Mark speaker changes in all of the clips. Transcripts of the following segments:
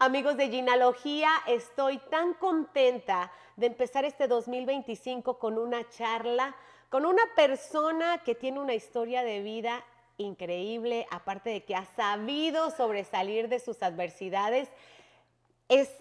Speaker 1: Amigos de Ginalogía, estoy tan contenta de empezar este 2025 con una charla, con una persona que tiene una historia de vida increíble, aparte de que ha sabido sobresalir de sus adversidades, es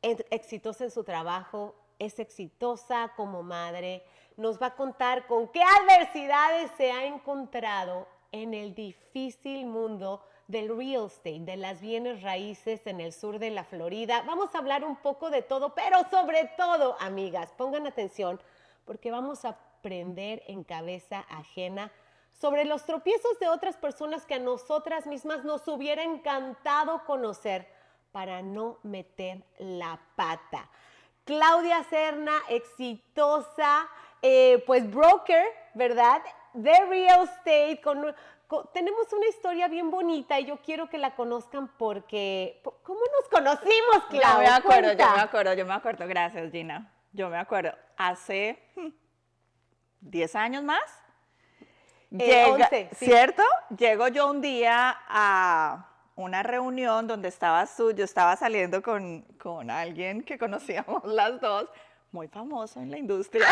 Speaker 1: exitosa en su trabajo, es exitosa como madre, nos va a contar con qué adversidades se ha encontrado en el difícil mundo del real estate, de las bienes raíces en el sur de la Florida. Vamos a hablar un poco de todo, pero sobre todo, amigas, pongan atención, porque vamos a aprender en cabeza ajena sobre los tropiezos de otras personas que a nosotras mismas nos hubiera encantado conocer para no meter la pata. Claudia Serna, exitosa, pues broker, ¿verdad? De real estate, tenemos una historia bien bonita y yo quiero que la conozcan porque, ¿cómo nos conocimos, Claudia?
Speaker 2: Yo me acuerdo, gracias Gina, yo me acuerdo, hace 10 años más,
Speaker 1: 11, sí.
Speaker 2: ¿cierto? Llego yo un día a una reunión donde estabas tú, yo estaba saliendo con alguien que conocíamos las dos, muy famoso en la industria.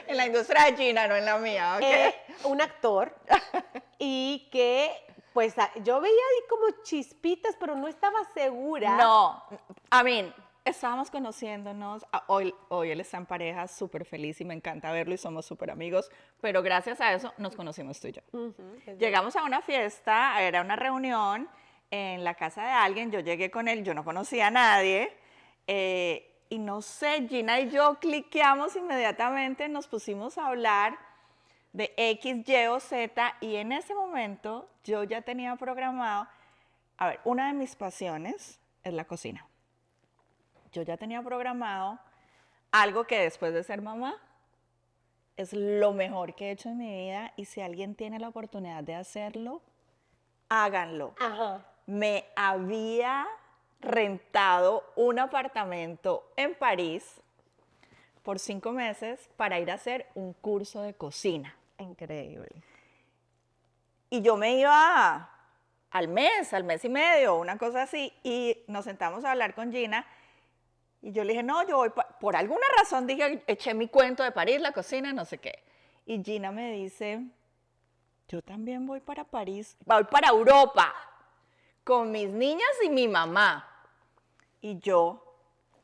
Speaker 2: En la industria de Gina, no en la mía, ¿ok?
Speaker 1: Un actor y que pues yo veía ahí como chispitas, pero no estaba segura.
Speaker 2: No, estábamos conociéndonos, hoy él está en pareja, súper feliz y me encanta verlo y somos súper amigos, pero gracias a eso nos conocimos tú y yo. Llegamos a una fiesta, era una reunión en la casa de alguien, yo llegué con él, yo no conocía a nadie, y no sé, Gina y yo cliqueamos inmediatamente, nos pusimos a hablar de X, Y o Z, y en ese momento yo ya tenía programado, a ver, una de mis pasiones es la cocina. Yo ya tenía programado algo que después de ser mamá es lo mejor que he hecho en mi vida, y si alguien tiene la oportunidad de hacerlo, háganlo.
Speaker 1: Ajá.
Speaker 2: Me había rentado un apartamento en París por 5 meses para ir a hacer un curso de cocina.
Speaker 1: Increíble.
Speaker 2: Y yo me iba al mes y medio, una cosa así, y nos sentamos a hablar con Gina, y yo le dije, no, yo voy, por alguna razón dije, eché mi cuento de París, la cocina, no sé qué. Y Gina me dice, yo también voy para París, voy para Europa, con mis niñas y mi mamá. Y yo,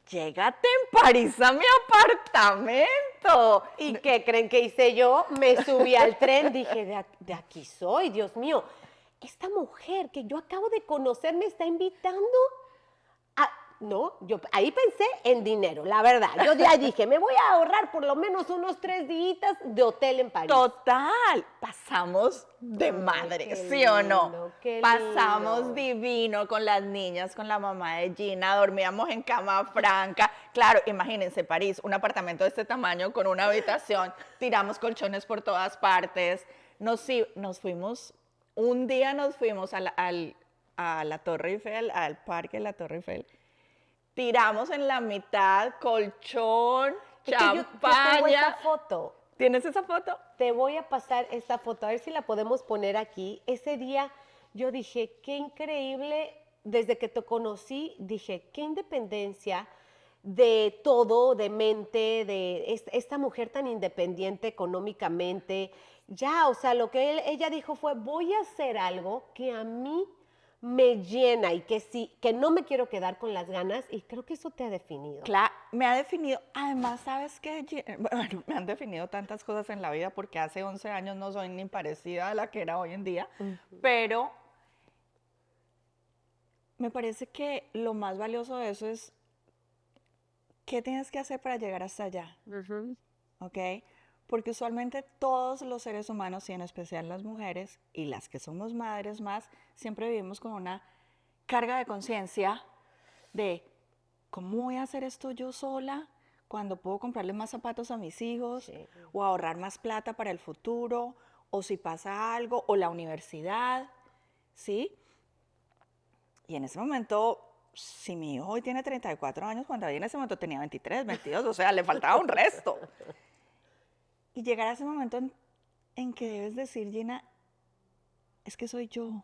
Speaker 2: llégate en París a mi apartamento.
Speaker 1: ¿Y qué creen que hice yo? Me subí al tren, dije, de aquí soy, Dios mío. Esta mujer que yo acabo de conocer me está invitando a... No, yo ahí pensé en dinero, la verdad. Yo ya dije, me voy a ahorrar por lo menos unos 3 días de hotel en París.
Speaker 2: Total, pasamos de madre,
Speaker 1: qué
Speaker 2: ¿sí o no?
Speaker 1: lindo, qué
Speaker 2: Pasamos
Speaker 1: lindo.
Speaker 2: divino con las niñas, con la mamá de Gina, dormíamos en cama franca. Claro, imagínense París, un apartamento de este tamaño con una habitación, tiramos colchones por todas partes. Nos fuimos, un día nos fuimos a la Torre Eiffel, al parque de la Torre Eiffel. Tiramos en la mitad colchón, champaña.
Speaker 1: Yo tengo esa foto.
Speaker 2: ¿Tienes esa foto?
Speaker 1: Te voy a pasar esta foto, a ver si la podemos poner aquí. Ese día yo dije, qué increíble, desde que te conocí, dije, qué independencia de todo, de mente, de esta mujer tan independiente económicamente. Ya, o sea, lo que ella dijo fue, voy a hacer algo que a mí me llena y que sí, que no me quiero quedar con las ganas, y creo que eso te ha definido.
Speaker 2: Claro, me ha definido. Además, ¿sabes qué? Bueno, me han definido tantas cosas en la vida porque hace 11 años no soy ni parecida a la que era hoy en día, pero me parece que lo más valioso de eso es qué tienes que hacer para llegar hasta allá, ¿ok? Porque usualmente todos los seres humanos, y en especial las mujeres y las que somos madres más, siempre vivimos con una carga de conciencia de ¿cómo voy a hacer esto yo sola cuando puedo comprarle más zapatos a mis hijos?
Speaker 1: Sí.
Speaker 2: O ahorrar más plata para el futuro, o si pasa algo, o la universidad, ¿sí? Y en ese momento, si mi hijo hoy tiene 34 años, cuando en ese momento tenía 23, 22, o sea, le faltaba un resto. Y llegar a ese momento en que debes decir, Gina, es que soy yo.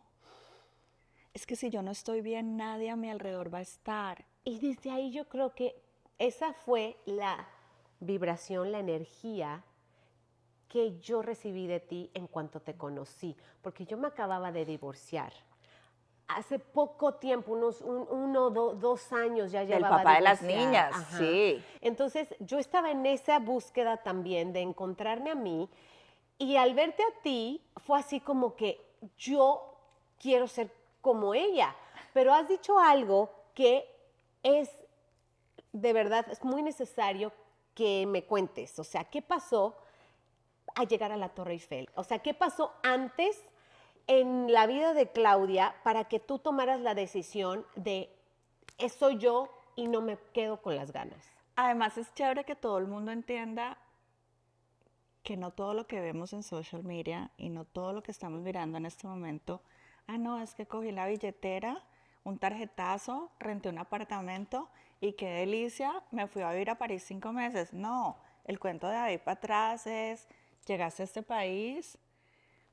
Speaker 2: es que si yo no estoy bien, nadie a mi alrededor va a estar.
Speaker 1: Y desde ahí yo creo que esa fue la vibración, la energía que yo recibí de ti en cuanto te conocí, porque yo me acababa de divorciar. Hace poco tiempo, unos 2 años ya
Speaker 2: Del
Speaker 1: llevaba
Speaker 2: papá de las
Speaker 1: divorciada.
Speaker 2: niñas,
Speaker 1: Ajá.
Speaker 2: sí.
Speaker 1: Entonces yo estaba en esa búsqueda también de encontrarme a mí y al verte a ti fue así como que yo quiero ser como ella, pero has dicho algo que es de verdad, es muy necesario que me cuentes, o sea, ¿qué pasó a llegar a la Torre Eiffel? O sea, ¿qué pasó antes en la vida de Claudia para que tú tomaras la decisión de soy yo y no me quedo con las ganas?
Speaker 2: Además es chévere que todo el mundo entienda que no todo lo que vemos en social media y no todo lo que estamos mirando en este momento, no, es que cogí la billetera, un tarjetazo, renté un apartamento y qué delicia, me fui a vivir a París 5 meses. No, el cuento de ahí para atrás es, llegaste a este país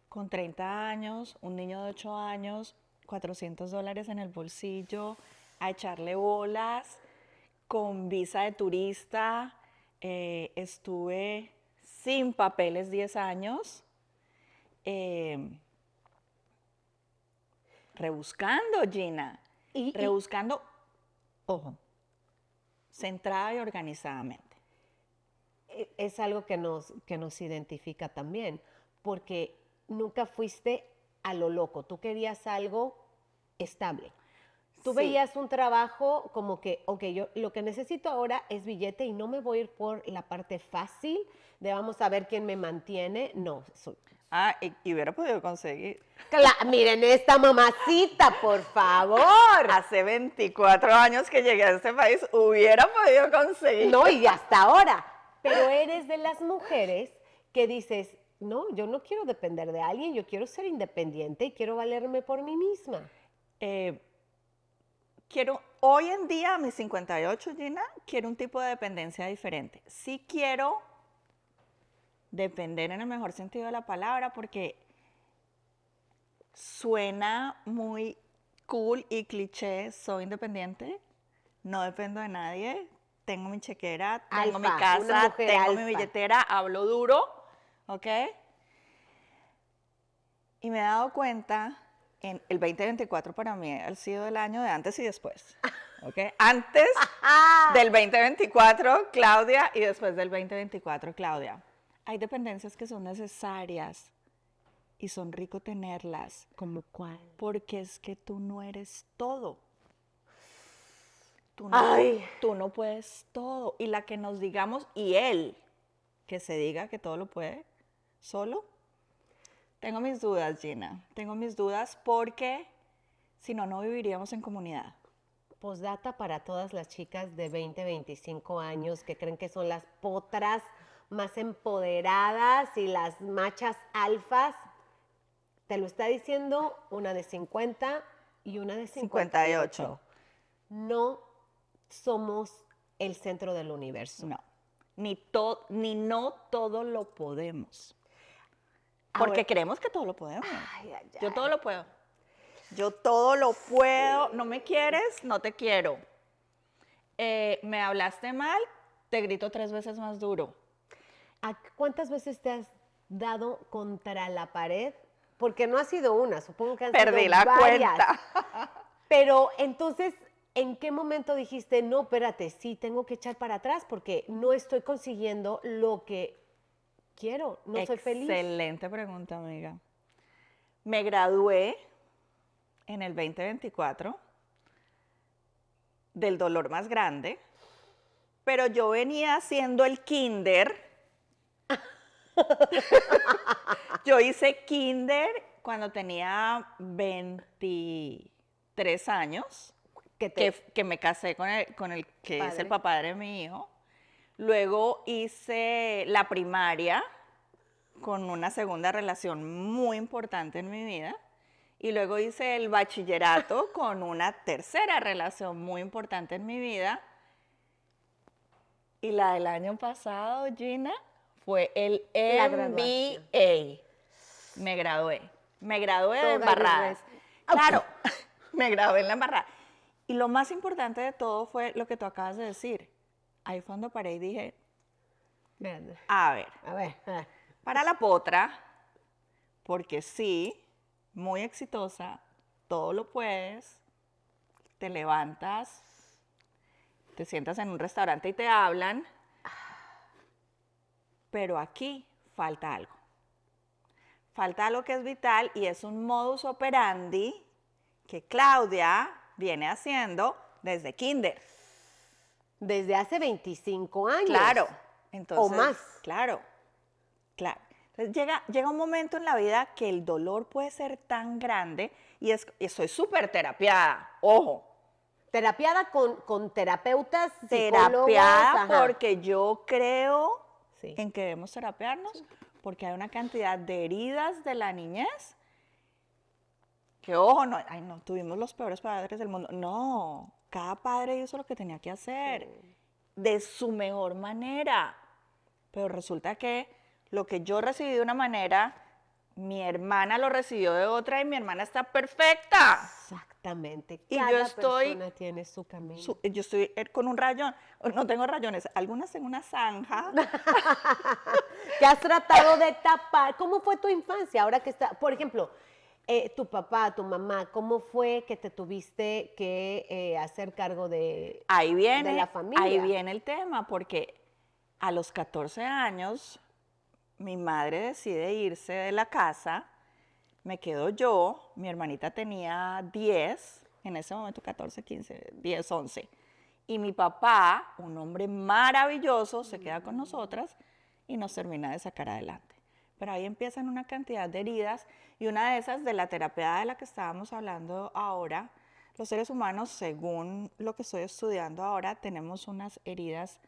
Speaker 2: con 30 años, un niño de 8 años, $400 en el bolsillo, a echarle bolas, con visa de turista, estuve sin papeles 10 años, eh, rebuscando, Gina,
Speaker 1: Y
Speaker 2: rebuscando, ojo, centrada y organizadamente.
Speaker 1: es algo que nos identifica también, porque nunca fuiste a lo loco, tú querías algo estable. Tú
Speaker 2: Sí.
Speaker 1: veías un trabajo como que, ok, yo lo que necesito ahora es billete y no me voy a ir por la parte fácil de vamos a ver quién me mantiene. No.
Speaker 2: Y hubiera podido conseguir.
Speaker 1: Miren esta mamacita, por favor.
Speaker 2: Hace 24 años que llegué a este país, hubiera podido conseguir.
Speaker 1: No, y hasta ahora. Pero eres de las mujeres que dices, no, yo no quiero depender de alguien, yo quiero ser independiente y quiero valerme por mí misma.
Speaker 2: Quiero, hoy en día, a mis 58, Gina, quiero un tipo de dependencia diferente. Sí quiero depender en el mejor sentido de la palabra porque suena muy cool y cliché, soy independiente, no dependo de nadie, tengo mi chequera, tengo mi
Speaker 1: Alfa, una
Speaker 2: casa,
Speaker 1: mujer
Speaker 2: tengo mi
Speaker 1: alfa.
Speaker 2: billetera, hablo duro, ¿ok? Y me he dado cuenta, el 2024 para mí ha sido el año de antes y después, ¿ok? Antes del 2024, Claudia, y después del 2024, Claudia. Hay dependencias que son necesarias y son rico tenerlas.
Speaker 1: ¿Cómo cuál?
Speaker 2: Porque es que tú no eres todo.
Speaker 1: Ay.
Speaker 2: Tú no puedes todo. Y la que nos digamos, y él, que se diga que todo lo puede, solo. Tengo mis dudas, Gina. Tengo mis dudas porque si no, no viviríamos en comunidad.
Speaker 1: Postdata para todas las chicas de 20, 25 años que creen que son las potras más empoderadas y las machas alfas. Te lo está diciendo una de 50 y una de 58. No somos el centro del universo.
Speaker 2: No. Ni no todo lo podemos.
Speaker 1: Ahora-
Speaker 2: Porque creemos que todo lo podemos.
Speaker 1: Ay, ay,
Speaker 2: Yo
Speaker 1: ay.
Speaker 2: todo lo puedo. Yo todo lo puedo. ¿No me quieres? No te quiero. ¿Me hablaste mal? Te grito 3 veces más duro.
Speaker 1: ¿Cuántas veces te has dado contra la pared? Porque no ha sido una, supongo que han
Speaker 2: Perdí
Speaker 1: sido
Speaker 2: la
Speaker 1: varias.
Speaker 2: cuenta.
Speaker 1: Pero entonces, ¿en qué momento dijiste, no, espérate, sí, tengo que echar para atrás porque no estoy consiguiendo lo que quiero, no soy feliz?
Speaker 2: Excelente pregunta, amiga. Me gradué en el 2024 del dolor más grande, pero yo venía haciendo el kinder. Yo hice kinder cuando tenía 23 años, que me casé con el que es el papá de mi hijo. Luego hice la primaria con una segunda relación muy importante en mi vida. Y luego hice el bachillerato con una tercera relación muy importante en mi vida. Y la del año pasado, Gina, fue el
Speaker 1: La
Speaker 2: MBA. Me gradué de
Speaker 1: Toda
Speaker 2: embarradas.
Speaker 1: y
Speaker 2: Claro, Me grabé en la embarrada. Y lo más importante de todo fue lo que tú acabas de decir. Ahí fue cuando paré y dije, a ver,
Speaker 1: A ver.
Speaker 2: para la potra, porque sí, muy exitosa, todo lo puedes, te levantas, te sientas en un restaurante y te hablan, pero aquí falta algo. Falta algo que es vital y es un modus operandi que Claudia viene haciendo desde kinder.
Speaker 1: Desde hace 25 años.
Speaker 2: Claro. Entonces,
Speaker 1: o más.
Speaker 2: Claro. Entonces llega un momento en la vida que el dolor puede ser tan grande y soy súper terapiada, ojo.
Speaker 1: Terapiada con terapeutas, psicólogos.
Speaker 2: Terapiada
Speaker 1: Ajá.
Speaker 2: porque yo creo
Speaker 1: Sí.
Speaker 2: en que debemos terapiarnos porque hay una cantidad de heridas de la niñez que, ojo, no tuvimos los peores padres del mundo. No, cada padre hizo lo que tenía que hacer de su mejor manera. Pero resulta que lo que yo recibí de una manera, mi hermana lo recibió de otra y mi hermana está perfecta.
Speaker 1: Exactamente.
Speaker 2: Y
Speaker 1: Cada
Speaker 2: yo estoy
Speaker 1: persona tiene su camino.
Speaker 2: Yo estoy con un rayón, no tengo rayones, algunas en una zanja.
Speaker 1: Que has tratado de tapar. ¿Cómo fue tu infancia? Ahora que está, por ejemplo, tu papá, tu mamá, ¿cómo fue que te tuviste que hacer cargo de la familia?
Speaker 2: Ahí viene el tema, porque a los 14 años mi madre decide irse de la casa, me quedo yo, mi hermanita tenía 10, en ese momento 14, 15, 10, 11. Y mi papá, un hombre maravilloso, se queda con nosotras y nos termina de sacar adelante. Pero ahí empiezan una cantidad de heridas y una de esas de la terapia de la que estábamos hablando ahora, los seres humanos, según lo que estoy estudiando ahora, tenemos unas heridas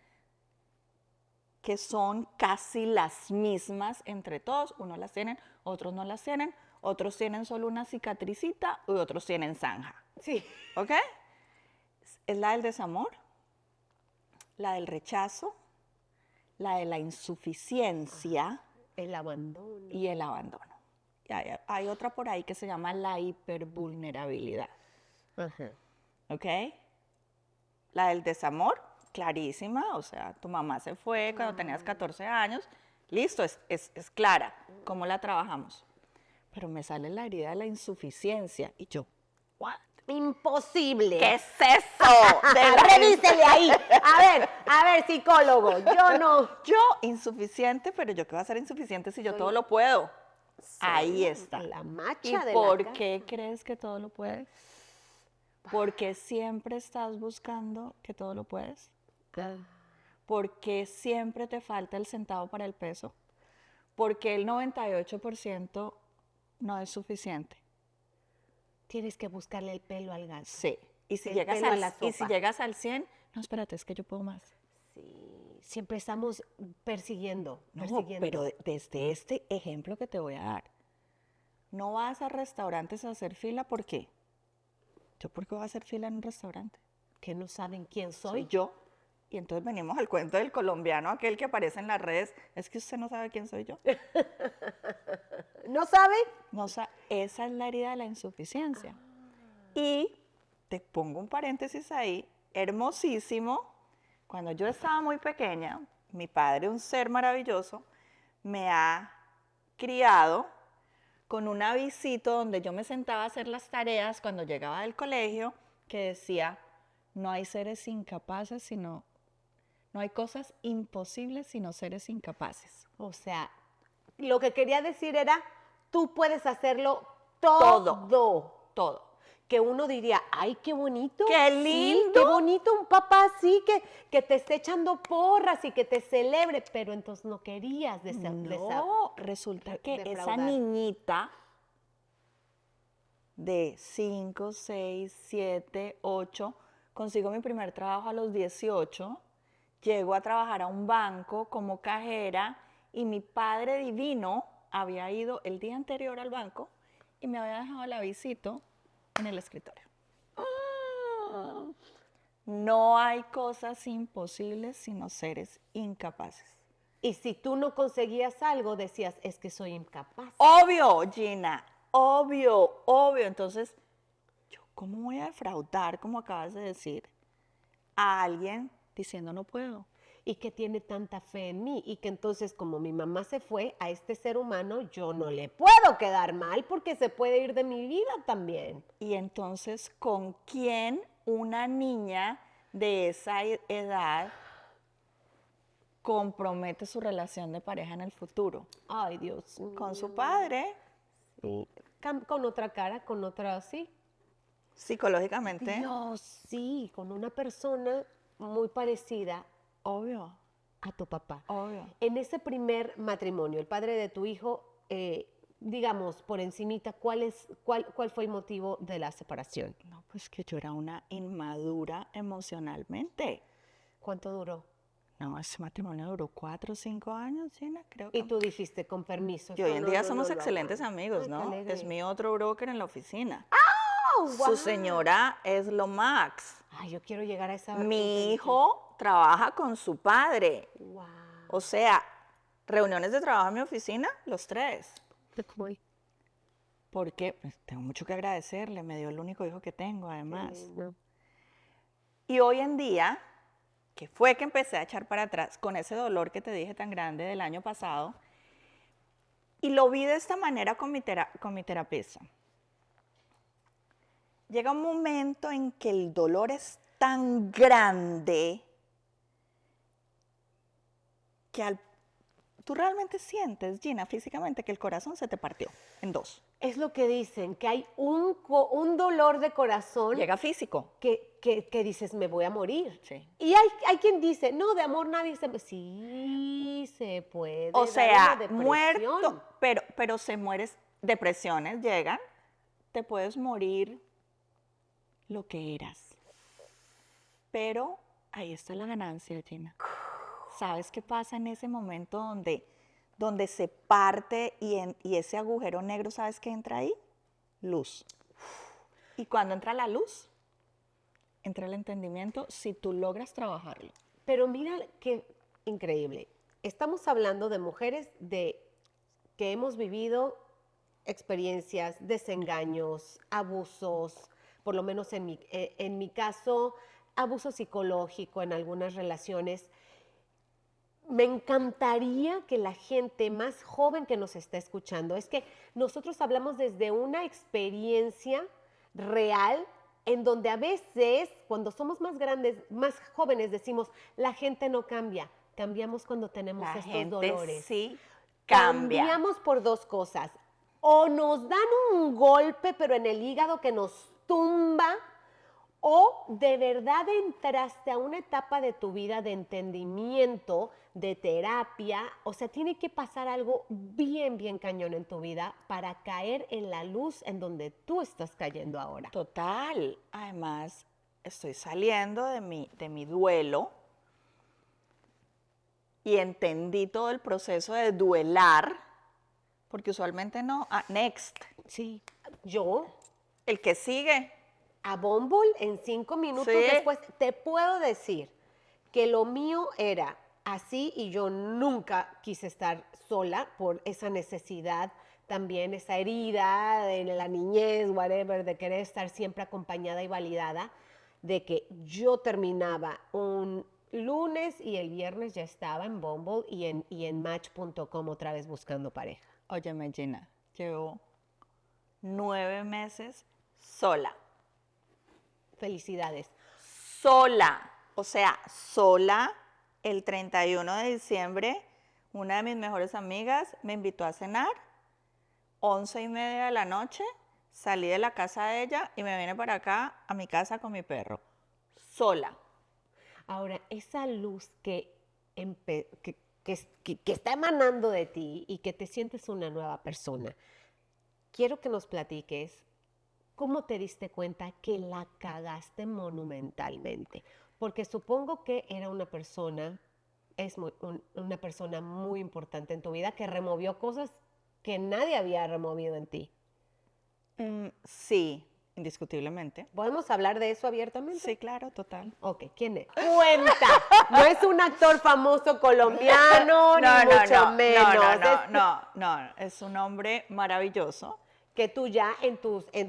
Speaker 2: que son casi las mismas entre todos. Unos las tienen, otros no las tienen, otros tienen solo una cicatricita y otros tienen zanja.
Speaker 1: Sí.
Speaker 2: ¿Ok? Es la del desamor, la del rechazo, la de la insuficiencia
Speaker 1: El abandono.
Speaker 2: y el abandono. Y hay otra por ahí que se llama la hipervulnerabilidad.
Speaker 1: Ajá.
Speaker 2: ¿Ok? La del desamor, clarísima, o sea, tu mamá se fue cuando tenías 14 años, listo, es clara. ¿Cómo la trabajamos? Pero me sale la herida de la insuficiencia y yo, ¿what?
Speaker 1: Imposible.
Speaker 2: ¿Qué es eso?
Speaker 1: Revísele ahí. A ver, psicólogo. Yo no.
Speaker 2: Yo insuficiente, pero yo qué voy a ser insuficiente si yo todo lo puedo. Ahí está.
Speaker 1: La
Speaker 2: ¿Y
Speaker 1: macha de
Speaker 2: por
Speaker 1: la
Speaker 2: qué crees que todo lo puedes? Porque siempre estás buscando que todo lo puedes. Porque siempre te falta el centavo para el peso. Porque el 98% no es suficiente.
Speaker 1: Tienes que buscarle el pelo al gato.
Speaker 2: Sí. Y si,
Speaker 1: El
Speaker 2: llegas
Speaker 1: pelo a
Speaker 2: al,
Speaker 1: la
Speaker 2: y si
Speaker 1: sopa.
Speaker 2: llegas al 100, no, espérate, es que yo puedo más.
Speaker 1: Sí. Siempre estamos persiguiendo.
Speaker 2: No, pero desde este ejemplo que te voy a dar, no vas a restaurantes a hacer fila, ¿por qué? ¿Yo por qué voy a hacer fila en un restaurante?
Speaker 1: Que no saben quién
Speaker 2: Soy
Speaker 1: soy.
Speaker 2: yo. Y entonces venimos al cuento del colombiano, aquel que aparece en las redes. Es que usted no sabe quién soy yo.
Speaker 1: ¿No sabe?
Speaker 2: No, esa es la herida de la insuficiencia. Y te pongo un paréntesis ahí, hermosísimo. Cuando yo estaba muy pequeña, mi padre, un ser maravilloso, me ha criado con un avisito donde yo me sentaba a hacer las tareas cuando llegaba del colegio, que decía, no hay seres incapaces, sino, no hay cosas imposibles sino seres incapaces.
Speaker 1: O sea, lo que quería decir era, tú puedes hacerlo todo.
Speaker 2: Todo.
Speaker 1: Que uno diría, ay, qué bonito.
Speaker 2: ¡Qué
Speaker 1: Sí,
Speaker 2: lindo!
Speaker 1: qué bonito un papá así que te esté echando porras y que te celebre, pero entonces no querías
Speaker 2: No, resulta que esa
Speaker 1: defraudar.
Speaker 2: niñita de 5, 6, 7, 8, consigo mi primer trabajo a los 18, llego a trabajar a un banco como cajera y mi padre divino había ido el día anterior al banco y me había dejado el avisito en el escritorio. No hay cosas imposibles sino seres incapaces.
Speaker 1: Y si tú no conseguías algo, decías, es que soy incapaz.
Speaker 2: Obvio, Gina, obvio. Entonces, ¿cómo voy a defraudar, como acabas de decir, a alguien diciendo no puedo?
Speaker 1: Y que tiene tanta fe en mí y que entonces como mi mamá se fue a este ser humano, yo no le puedo quedar mal porque se puede ir de mi vida también.
Speaker 2: Y entonces, ¿con quién una niña de esa edad compromete su relación de pareja en el futuro?
Speaker 1: Ay, Dios mío.
Speaker 2: Con su padre,
Speaker 1: Sí. Con otra cara, con otra, sí.
Speaker 2: psicológicamente,
Speaker 1: Dios, sí, con una persona muy parecida
Speaker 2: obvio,
Speaker 1: a tu papá.
Speaker 2: obvio.
Speaker 1: En ese primer matrimonio, el padre de tu hijo, digamos, por encimita, ¿cuál fue el motivo de la separación?
Speaker 2: No, pues que yo era una inmadura emocionalmente.
Speaker 1: ¿Cuánto duró?
Speaker 2: No, ese matrimonio duró 4 o 5 años, Gina, creo
Speaker 1: Y
Speaker 2: que.
Speaker 1: tú dijiste, con permiso.
Speaker 2: Y hoy
Speaker 1: no,
Speaker 2: en
Speaker 1: no,
Speaker 2: día
Speaker 1: no,
Speaker 2: somos
Speaker 1: no lo
Speaker 2: excelentes
Speaker 1: aguanto.
Speaker 2: amigos,
Speaker 1: Ay, qué
Speaker 2: ¿no?
Speaker 1: alegre.
Speaker 2: Es mi otro broker en la oficina.
Speaker 1: ¡Oh,
Speaker 2: Su
Speaker 1: guau!
Speaker 2: señora es lo max.
Speaker 1: Ay, yo quiero llegar a esa.
Speaker 2: Mi hijo trabaja con su padre.
Speaker 1: Wow.
Speaker 2: O sea, reuniones de trabajo en mi oficina, los 3. Porque pues, tengo mucho que agradecerle, me dio el único hijo que tengo, además. Y hoy en día, que fue que empecé a echar para atrás con ese dolor que te dije tan grande del año pasado, y lo vi de esta manera con mi terapeuta. Llega un momento en que el dolor es tan grande que tú realmente sientes, Gina, físicamente, que el corazón se te partió en 2.
Speaker 1: Es lo que dicen, que hay un dolor de corazón
Speaker 2: Llega físico.
Speaker 1: que dices, me voy a morir.
Speaker 2: Sí.
Speaker 1: Y hay quien dice, no, de amor nadie se... Sí, se puede.
Speaker 2: O
Speaker 1: dar
Speaker 2: sea,
Speaker 1: una depresión.
Speaker 2: muerto, pero se mueres, depresiones llegan, te puedes morir lo que eras. Pero ahí está la ganancia, Gina. ¿Sabes qué pasa en ese momento donde se parte y ese agujero negro, ¿sabes qué entra ahí? Luz. Y cuando entra la luz, entra el entendimiento si tú logras trabajarlo.
Speaker 1: Pero mira qué increíble. Estamos hablando de mujeres que hemos vivido experiencias, desengaños, abusos, por lo menos en mi caso, abuso psicológico en algunas relaciones. Me encantaría que la gente más joven que nos está escuchando, es que nosotros hablamos desde una experiencia real en donde a veces cuando somos más grandes, más jóvenes decimos, la gente no cambia, cambiamos cuando tenemos
Speaker 2: La
Speaker 1: estos
Speaker 2: gente
Speaker 1: dolores.
Speaker 2: sí cambia.
Speaker 1: Cambiamos por 2 cosas, o nos dan un golpe pero en el hígado que nos tumba, o de verdad entraste a una etapa de tu vida de entendimiento, de terapia, o sea, tiene que pasar algo bien, bien cañón en tu vida para caer en la luz en donde tú estás cayendo ahora.
Speaker 2: Total. Además, estoy saliendo de mi duelo y entendí todo el proceso de duelar, porque usualmente no. Next.
Speaker 1: Sí, yo
Speaker 2: El que sigue.
Speaker 1: a Bumble en 5 minutos
Speaker 2: Sí.
Speaker 1: después te puedo decir que lo mío era así y yo nunca quise estar sola por esa necesidad, también esa herida de la niñez, whatever, de querer estar siempre acompañada y validada, de que yo terminaba un lunes y el viernes ya estaba en Bumble y en Match.com otra vez buscando pareja.
Speaker 2: Óyeme, Gina, llevo 9 meses sola.
Speaker 1: Felicidades.
Speaker 2: Sola. O sea, sola. El 31 de diciembre, una de mis mejores amigas me invitó a cenar. 11:30 de la noche, salí de la casa de ella y me vine para acá a mi casa con mi perro. Sola.
Speaker 1: Ahora, esa luz que está emanando de ti y que te sientes una nueva persona, quiero que nos platiques cómo te diste cuenta que la cagaste monumentalmente. Porque supongo que era una persona, una persona muy importante en tu vida que removió cosas que nadie había removido en ti.
Speaker 2: Sí, indiscutiblemente.
Speaker 1: ¿Podemos hablar de eso abiertamente?
Speaker 2: Sí, claro, total.
Speaker 1: Ok, ¿quién es? Cuenta. No es un actor famoso colombiano, ni mucho menos.
Speaker 2: No, es un hombre maravilloso.
Speaker 1: que tú ya en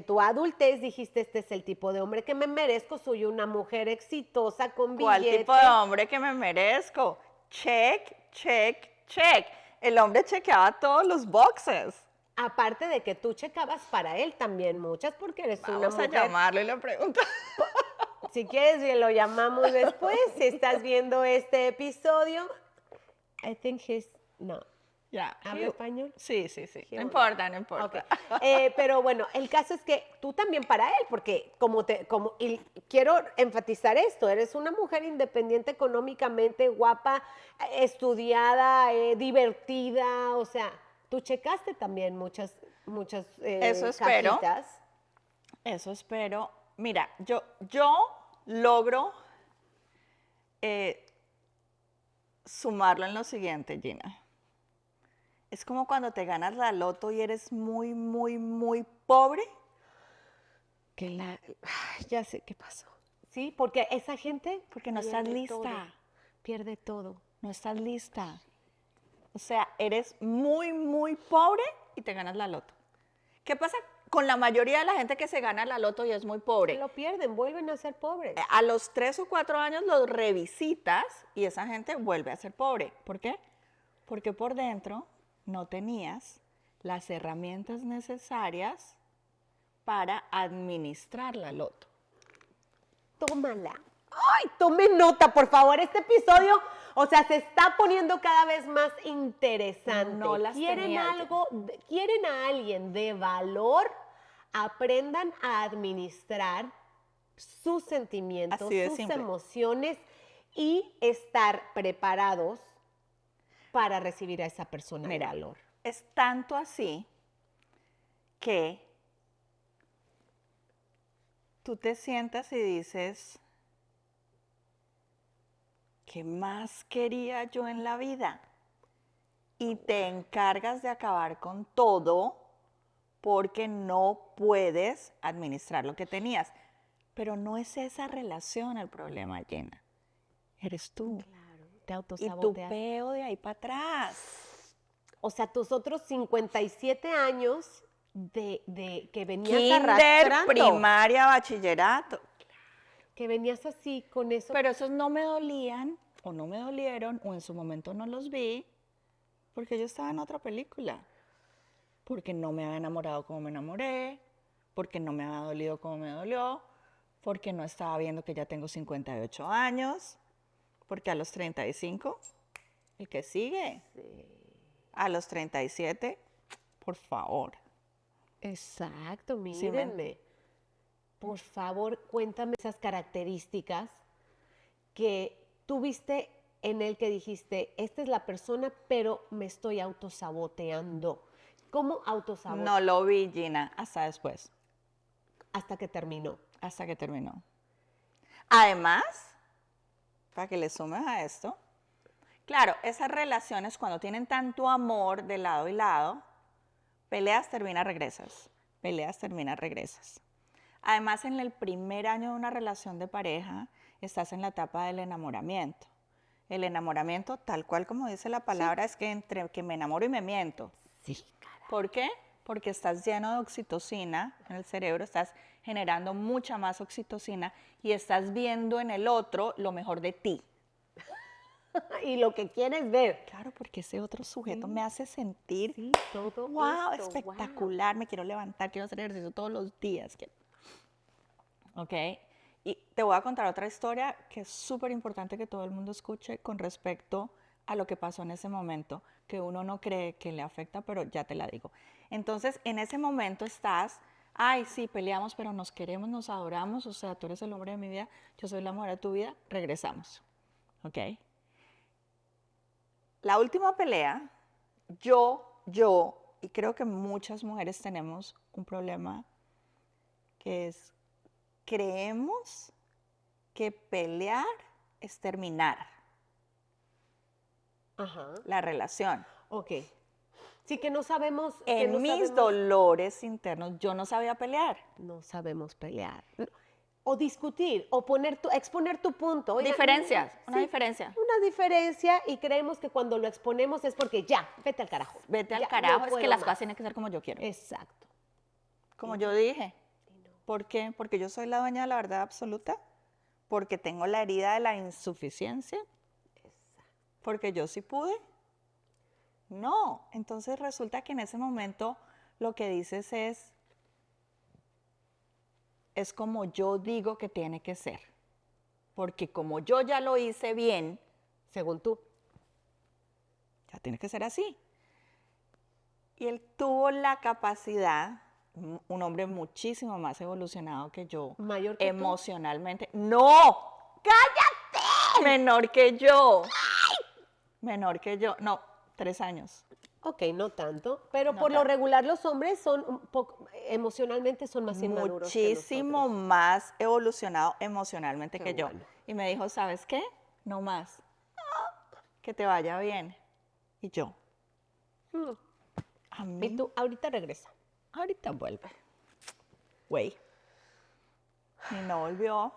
Speaker 1: tu adultez dijiste, este es el tipo de hombre que me merezco, soy una mujer exitosa con
Speaker 2: ¿Cuál
Speaker 1: billete.
Speaker 2: tipo de hombre que me merezco? Check, check, check. El hombre chequeaba todos los boxes.
Speaker 1: Aparte de que tú checabas para él también muchas, porque eres una
Speaker 2: Vamos a
Speaker 1: mujer.
Speaker 2: llamarlo y le preguntamos.
Speaker 1: Si quieres, lo llamamos después. Si estás viendo este episodio, I think no.
Speaker 2: Ya.
Speaker 1: ¿Habla español?
Speaker 2: Sí, sí, sí.
Speaker 1: He
Speaker 2: No
Speaker 1: will.
Speaker 2: importa, no importa.
Speaker 1: Ok. Pero bueno, el caso es que tú también para él, porque y quiero enfatizar esto, eres una mujer independiente económicamente, guapa, estudiada, divertida, o sea, tú checaste también muchas
Speaker 2: Eso espero.
Speaker 1: cajitas.
Speaker 2: Eso espero. Mira, yo logro sumarlo en lo siguiente, Gina. Es como cuando te ganas la loto y eres muy, muy, muy pobre.
Speaker 1: Ya sé qué pasó. Sí, porque esa gente
Speaker 2: Porque no estás lista.
Speaker 1: Pierde todo.
Speaker 2: No estás lista. O sea, eres muy, muy pobre y te ganas la loto. ¿Qué pasa con la mayoría de la gente que se gana la loto y es muy pobre?
Speaker 1: Lo pierden, vuelven a ser pobres.
Speaker 2: A los 3 o 4 años los revisitas y esa gente vuelve a ser pobre. ¿Por qué? Porque por dentro no tenías las herramientas necesarias para administrar la loto.
Speaker 1: Tómala. ¡Ay! Tome nota, por favor. Este episodio, o sea, se está poniendo cada vez más interesante.
Speaker 2: No las tenía yo.
Speaker 1: ¿Quieren a alguien de valor? Aprendan a administrar sus sentimientos,
Speaker 2: Así de
Speaker 1: sus
Speaker 2: simple.
Speaker 1: emociones y estar preparados para recibir a esa persona de valor.
Speaker 2: Es tanto así que tú te sientas y dices, ¿qué más quería yo en la vida? Y te encargas de acabar con todo porque no puedes administrar lo que tenías. Pero no es esa relación el problema, Jenna. Eres tú.
Speaker 1: Claro, te
Speaker 2: Y tu
Speaker 1: autosaboteas.
Speaker 2: peo de ahí para atrás.
Speaker 1: O sea, tus otros 57 años de que venías
Speaker 2: Kinder,
Speaker 1: arrastrando.
Speaker 2: primaria, bachillerato.
Speaker 1: Que venías así con eso.
Speaker 2: Pero esos no me dolían, o no me dolieron, o en su momento no los vi, porque yo estaba en otra película. Porque no me había enamorado como me enamoré, porque no me había dolido como me dolió, porque no estaba viendo que ya tengo 58 años, porque a los 35, el que sigue, a los 37, por favor.
Speaker 1: Exacto,
Speaker 2: Sí,
Speaker 1: mírenme. Por favor, cuéntame esas características que tuviste en él que dijiste, esta es la persona, pero me estoy autosaboteando. ¿Cómo autosabotear?
Speaker 2: No lo vi, Gina, hasta después,
Speaker 1: Hasta que terminó.
Speaker 2: hasta que terminó. Además, para que le sumes a esto, claro, esas relaciones cuando tienen tanto amor de lado y lado, peleas, terminas, regresas. Peleas, terminas, regresas. Además, en el primer año de una relación de pareja, estás en la etapa del enamoramiento. El enamoramiento, tal cual como dice la palabra, es que entre que me enamoro y me miento.
Speaker 1: Sí, cara.
Speaker 2: ¿Por qué? Porque estás lleno de oxitocina en el cerebro, estás generando mucha más oxitocina y estás viendo en el otro lo mejor de ti.
Speaker 1: Y lo que quieres ver.
Speaker 2: Claro, porque ese otro sujeto me hace sentir,
Speaker 1: Sí, todo
Speaker 2: wow,
Speaker 1: esto,
Speaker 2: espectacular, me quiero levantar, quiero hacer ejercicio todos los días. ¿Ok? Y te voy a contar otra historia que es súper importante que todo el mundo escuche con respecto a lo que pasó en ese momento, que uno no cree que le afecta, pero ya te la digo. Entonces, en ese momento estás, ay, sí, peleamos, pero nos queremos, nos adoramos, o sea, tú eres el hombre de mi vida, yo soy la mujer de tu vida, regresamos. ¿Ok? La última pelea, y creo que muchas mujeres tenemos un problema que es, creemos que pelear es terminar
Speaker 1: Ajá.
Speaker 2: la relación.
Speaker 1: Ok. Sí que no sabemos. que
Speaker 2: En
Speaker 1: no
Speaker 2: mis
Speaker 1: sabemos-
Speaker 2: dolores internos, yo no sabía pelear.
Speaker 1: No sabemos pelear. O discutir, o exponer tu punto. Oigan,
Speaker 2: Diferencias, una
Speaker 1: sí,
Speaker 2: diferencia.
Speaker 1: Una diferencia y creemos que cuando lo exponemos es porque ya, vete al carajo.
Speaker 2: Vete al
Speaker 1: Ya,
Speaker 2: carajo,
Speaker 1: no
Speaker 2: es que
Speaker 1: puedo
Speaker 2: las
Speaker 1: más.
Speaker 2: cosas tienen que ser como yo quiero.
Speaker 1: Exacto.
Speaker 2: como yo dije. ¿Por qué? Porque yo soy la dueña de la verdad absoluta, porque tengo la herida de la insuficiencia, porque yo sí pude. No, entonces resulta que en ese momento lo que dices es como yo digo que tiene que ser, porque como yo ya lo hice bien,
Speaker 1: Según tú.
Speaker 2: ya tiene que ser así. Y él tuvo la capacidad, un hombre muchísimo más evolucionado que yo,
Speaker 1: ¿Mayor que tú?
Speaker 2: emocionalmente. ¡No! ¡Cállate! Menor que yo. Menor que yo. No, 3 años.
Speaker 1: Ok, no tanto, pero
Speaker 2: No
Speaker 1: por lo
Speaker 2: tanto.
Speaker 1: regular los hombres son un poco, emocionalmente son más inmaduros que
Speaker 2: Muchísimo
Speaker 1: nosotros.
Speaker 2: más evolucionado emocionalmente
Speaker 1: Qué
Speaker 2: que yo.
Speaker 1: bueno.
Speaker 2: Y me dijo, ¿sabes qué? No más. Que te vaya bien. Y yo,
Speaker 1: Mm.
Speaker 2: a
Speaker 1: Y
Speaker 2: mí,
Speaker 1: tú, ahorita regresa.
Speaker 2: ahorita vuelve. Güey. Y no volvió.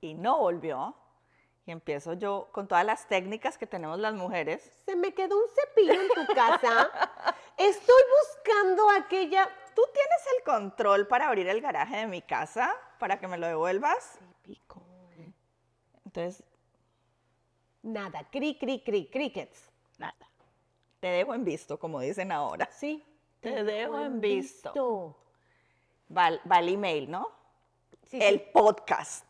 Speaker 2: Y no volvió. Y empiezo yo con todas las técnicas que tenemos las mujeres.
Speaker 1: Se me quedó un cepillo en tu casa. Estoy buscando aquella.
Speaker 2: ¿Tú tienes el control para abrir el garaje de mi casa para que me lo devuelvas?
Speaker 1: Típico.
Speaker 2: Entonces,
Speaker 1: Nada, crickets.
Speaker 2: nada. Te dejo en visto, como dicen ahora.
Speaker 1: Sí.
Speaker 2: Te dejo en visto. Va el email, ¿no?
Speaker 1: Sí,
Speaker 2: El
Speaker 1: sí.
Speaker 2: podcast.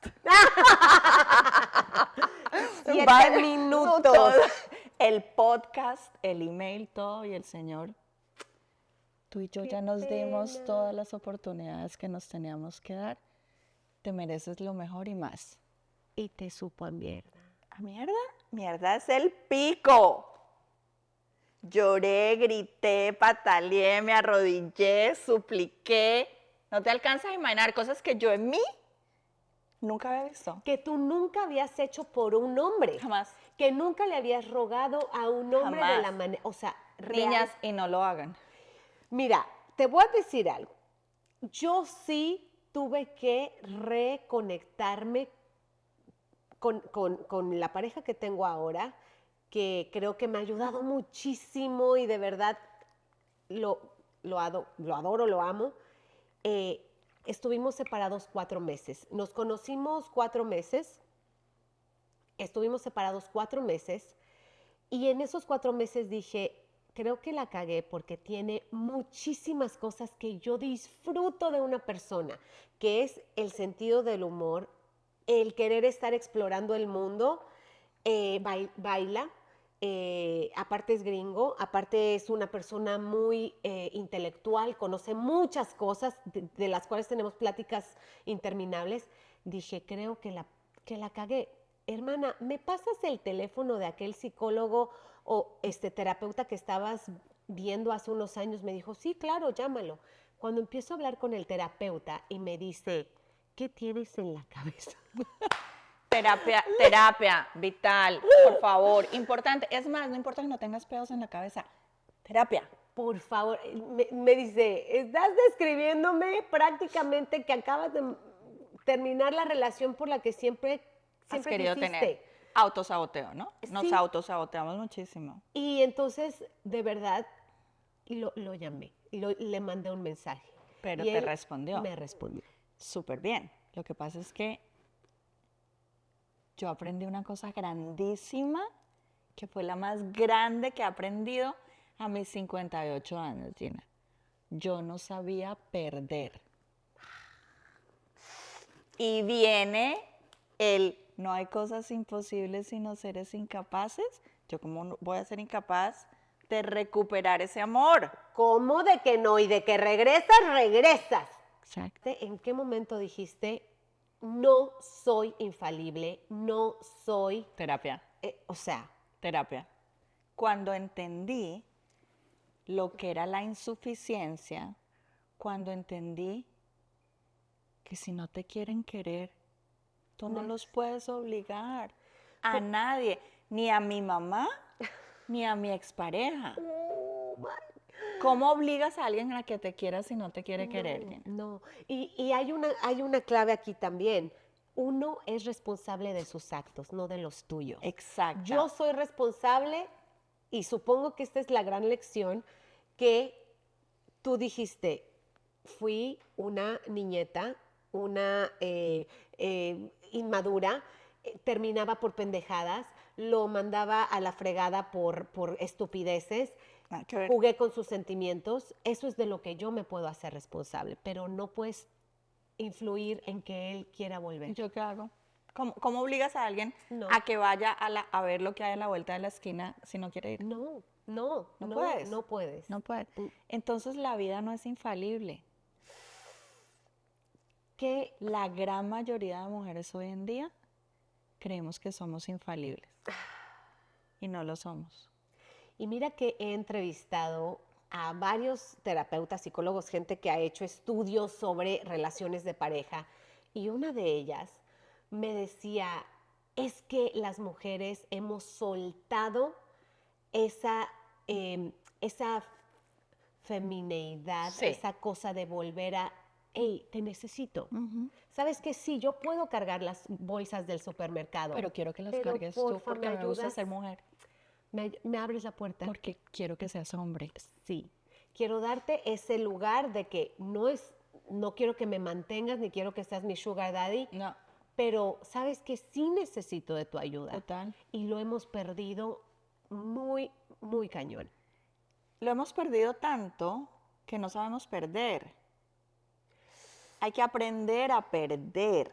Speaker 1: 7 minutos.
Speaker 2: El podcast, el email, todo. Y el Señor, tú y yo
Speaker 1: Qué
Speaker 2: ya nos dimos
Speaker 1: pena.
Speaker 2: todas las oportunidades que nos teníamos que dar. Te mereces lo mejor y más.
Speaker 1: Y te supo a mierda.
Speaker 2: ¿A mierda? Mierda es el pico. Lloré, grité, pataleé, me arrodillé, supliqué. No te alcanzas a imaginar cosas que yo en mí nunca había visto.
Speaker 1: Que tú nunca habías hecho por un hombre.
Speaker 2: Jamás.
Speaker 1: Que nunca le habías rogado a un hombre de
Speaker 2: Jamás.
Speaker 1: la manera. O sea,
Speaker 2: Niñas, y no lo hagan.
Speaker 1: Mira, te voy a decir algo. Yo sí tuve que reconectarme con la pareja que tengo ahora, que creo que me ha ayudado muchísimo y de verdad lo adoro, lo amo. Estuvimos separados 4 meses. Nos conocimos 4 meses. Estuvimos separados 4 meses. Y en esos 4 meses dije, creo que la cagué porque tiene muchísimas cosas que yo disfruto de una persona, que es el sentido del humor, el querer estar explorando el mundo, baila, aparte es gringo, aparte es una persona muy intelectual, conoce muchas cosas de las cuales tenemos pláticas interminables. Dije, creo que la cagué. Hermana, ¿me pasas el teléfono de aquel psicólogo o terapeuta que estabas viendo hace unos años? Me dijo, sí, claro, llámalo. Cuando empiezo a hablar con el terapeuta y me dice, ¿qué tienes en la cabeza?
Speaker 2: Terapia, vital, por favor, importante. Es más, no importa que no tengas pedos en la cabeza. Terapia.
Speaker 1: Por favor, me dice, estás describiéndome prácticamente que acabas de terminar la relación por la que siempre
Speaker 2: Has querido
Speaker 1: quisiste.
Speaker 2: tener autosaboteo, ¿no? Nos
Speaker 1: Sí.
Speaker 2: autosaboteamos muchísimo.
Speaker 1: Y entonces, de verdad, lo llamé, le mandé un mensaje.
Speaker 2: Pero
Speaker 1: Y
Speaker 2: te
Speaker 1: él
Speaker 2: respondió.
Speaker 1: Me respondió.
Speaker 2: Súper bien. Lo que pasa es que yo aprendí una cosa grandísima, que fue la más grande que he aprendido a mis 58 años, Gina. Yo no sabía perder. Y viene no hay cosas imposibles sino seres incapaces. Yo como no voy a ser incapaz de recuperar ese amor.
Speaker 1: ¿Cómo de que no? Y de que regresas, regresas.
Speaker 2: Exacto.
Speaker 1: ¿En qué momento dijiste, no soy infalible, no soy,
Speaker 2: Terapia.
Speaker 1: o sea,
Speaker 2: Terapia. Cuando entendí lo que era la insuficiencia, cuando entendí que si no te quieren querer, tú no los puedes obligar a nadie, ni a mi mamá, ni a mi expareja. ¿Cómo obligas a alguien a que te quiera si no te quiere querer, Gina?
Speaker 1: no. Y hay una clave aquí también. Uno es responsable de sus actos, no de los tuyos.
Speaker 2: Exacto.
Speaker 1: Yo soy responsable, y supongo que esta es la gran lección, que tú dijiste, fui una niñeta, una inmadura, terminaba por pendejadas, lo mandaba a la fregada por estupideces,
Speaker 2: Nada que ver.
Speaker 1: jugué con sus sentimientos, eso es de lo que yo me puedo hacer responsable, pero no puedes influir en que él quiera volver.
Speaker 2: ¿Yo qué hago? ¿Cómo obligas a alguien
Speaker 1: No.
Speaker 2: a que vaya a ver lo que hay en la vuelta de la esquina si no quiere ir?
Speaker 1: No, no,
Speaker 2: No
Speaker 1: no,
Speaker 2: puedes.
Speaker 1: no puedes.
Speaker 2: No puede. Entonces la vida no es infalible.
Speaker 1: Que
Speaker 2: La gran mayoría de mujeres hoy en día creemos que somos infalibles y no lo somos.
Speaker 1: Y mira que he entrevistado a varios terapeutas, psicólogos, gente que ha hecho estudios sobre relaciones de pareja, y una de ellas me decía, es que las mujeres hemos soltado esa femineidad,
Speaker 2: Sí.
Speaker 1: esa cosa de volver a, hey, te necesito. ¿Sabes que sí, yo puedo cargar las bolsas del supermercado?
Speaker 2: Pero quiero que las
Speaker 1: pero
Speaker 2: cargues tú
Speaker 1: porfa,
Speaker 2: porque me gusta
Speaker 1: ayudas?
Speaker 2: ser mujer.
Speaker 1: ¿Me abres la puerta?
Speaker 2: Porque quiero que seas hombre.
Speaker 1: Sí. Quiero darte ese lugar de que no quiero que me mantengas, ni quiero que seas mi sugar daddy,
Speaker 2: No,
Speaker 1: pero sabes que sí necesito de tu ayuda.
Speaker 2: total.
Speaker 1: Y lo hemos perdido muy, muy cañón.
Speaker 2: Lo hemos perdido tanto que no sabemos perder. Hay que aprender a perder.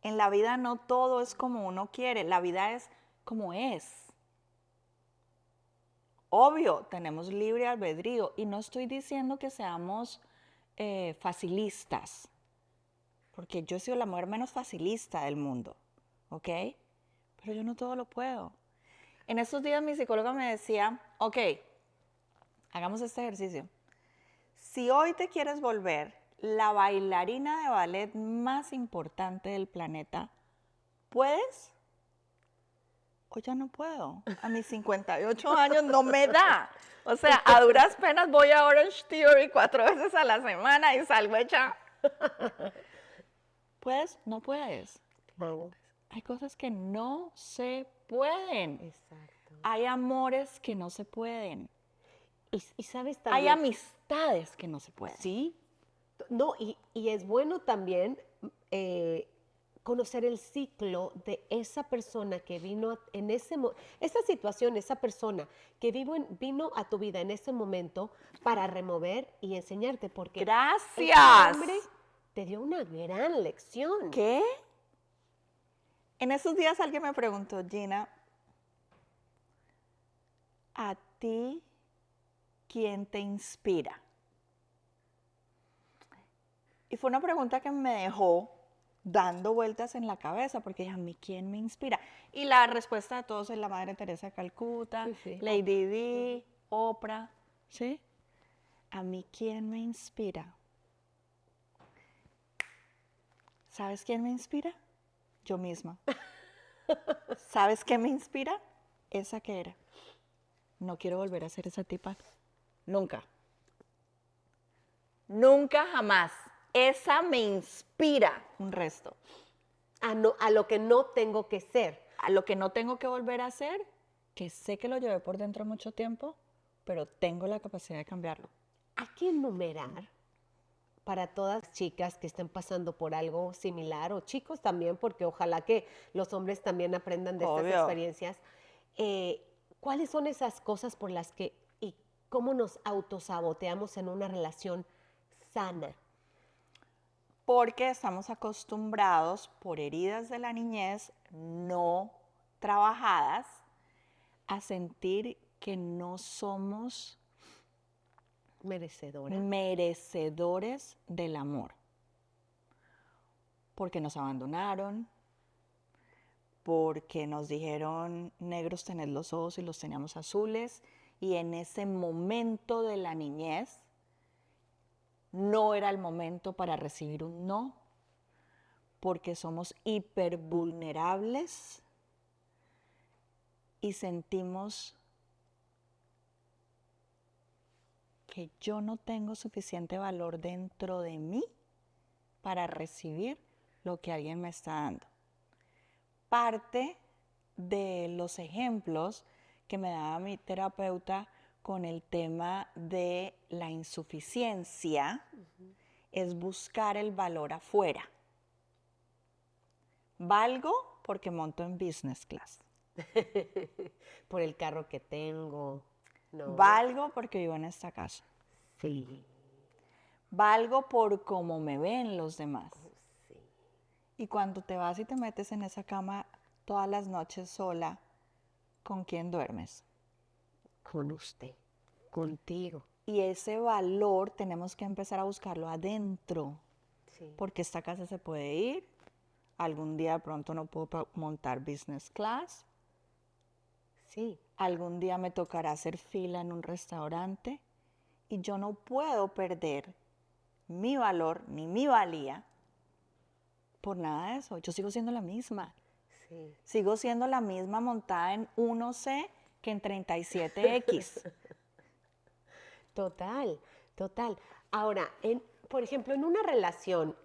Speaker 2: En la vida no todo es como uno quiere, la vida es como es. Obvio, tenemos libre albedrío y no estoy diciendo que seamos facilistas, porque yo he sido la mujer menos facilista del mundo, ¿ok? Pero yo no todo lo puedo. En estos días mi psicóloga me decía, ok, hagamos este ejercicio. Si hoy te quieres volver la bailarina de ballet más importante del planeta, ¿puedes? O ya no puedo. A mis 58 años no me da. O sea, a duras penas voy a Orange Theory 4 veces a la semana y salgo hecha. ¿Puedes? No puedes. Hay cosas que no se pueden.
Speaker 1: Exacto.
Speaker 2: Hay amores que no se pueden.
Speaker 1: Y sabes
Speaker 2: Hay
Speaker 1: también.
Speaker 2: amistades que no se pueden.
Speaker 1: Sí. No, y es bueno también conocer el ciclo de esa persona que vino en esa situación, esa persona que vino a tu vida en ese momento para remover y enseñarte. Porque
Speaker 2: Gracias.
Speaker 1: ese hombre te dio una gran lección.
Speaker 2: ¿Qué? En esos días alguien me preguntó, Gina, ¿a ti quién te inspira? Y fue una pregunta que me dejó dando vueltas en la cabeza, porque a mí, ¿quién me inspira? Y la respuesta de todos es la Madre Teresa de Calcuta,
Speaker 1: Sí.
Speaker 2: Lady Di, Oprah, ¿sí? ¿A mí quién me inspira? ¿Sabes quién me inspira? Yo misma. ¿Sabes qué me inspira? Esa que era. No quiero volver a ser esa tipa. Nunca. Nunca jamás. Esa me inspira un resto.
Speaker 1: A lo que no tengo que ser.
Speaker 2: A lo que no tengo que volver a hacer, que sé que lo llevé por dentro mucho tiempo, pero tengo la capacidad de cambiarlo.
Speaker 1: Hay que enumerar para todas las chicas que estén pasando por algo similar, o chicos también, porque ojalá que los hombres también aprendan de estas
Speaker 2: Obvio.
Speaker 1: experiencias. ¿Cuáles son esas cosas por las que y cómo nos autosaboteamos en una relación sana?
Speaker 2: Porque estamos acostumbrados por heridas de la niñez no trabajadas a sentir que no somos
Speaker 1: Merecedora.
Speaker 2: merecedores del amor. Porque nos abandonaron, porque nos dijeron negros tened los ojos y los teníamos azules, y en ese momento de la niñez no era el momento para recibir un no, porque somos hipervulnerables y sentimos que yo no tengo suficiente valor dentro de mí para recibir lo que alguien me está dando. Parte de los ejemplos que me daba mi terapeuta con el tema de la insuficiencia es buscar el valor afuera. Valgo porque monto en business class.
Speaker 1: Por el carro que tengo. No.
Speaker 2: Valgo porque vivo en esta casa.
Speaker 1: Sí.
Speaker 2: Valgo por cómo me ven los demás.
Speaker 1: Sí.
Speaker 2: Y cuando te vas y te metes en esa cama todas las noches sola, ¿con quién duermes?
Speaker 1: Con usted, contigo.
Speaker 2: Y ese valor tenemos que empezar a buscarlo adentro,
Speaker 1: Sí.
Speaker 2: porque esta casa se puede ir, algún día de pronto no puedo montar business class,
Speaker 1: Sí.
Speaker 2: algún día me tocará hacer fila en un restaurante y yo no puedo perder mi valor ni mi valía por nada de eso. Yo sigo siendo la misma.
Speaker 1: Sí.
Speaker 2: Sigo siendo la misma montada en 1C que en 37X.
Speaker 1: Total, total. Ahora, por ejemplo, en una relación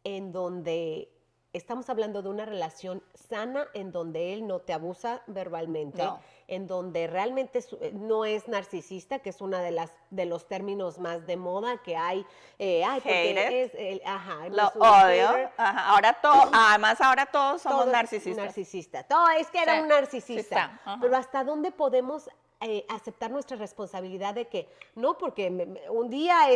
Speaker 1: en donde estamos hablando de una relación sana, en donde él no te abusa verbalmente,
Speaker 2: No.
Speaker 1: en donde realmente no es narcisista, que es una de los términos más de moda que hay. Ay, porque
Speaker 2: Hated.
Speaker 1: ajá,
Speaker 2: Lo
Speaker 1: es un
Speaker 2: odio.
Speaker 1: hater.
Speaker 2: Ajá. Además, ahora todos somos
Speaker 1: Todo es
Speaker 2: narcisistas.
Speaker 1: narcisista. Todo es que era
Speaker 2: Sí,
Speaker 1: un narcisista.
Speaker 2: sí está, ajá.
Speaker 1: Pero ¿hasta dónde podemos aceptar nuestra responsabilidad de que no, porque un día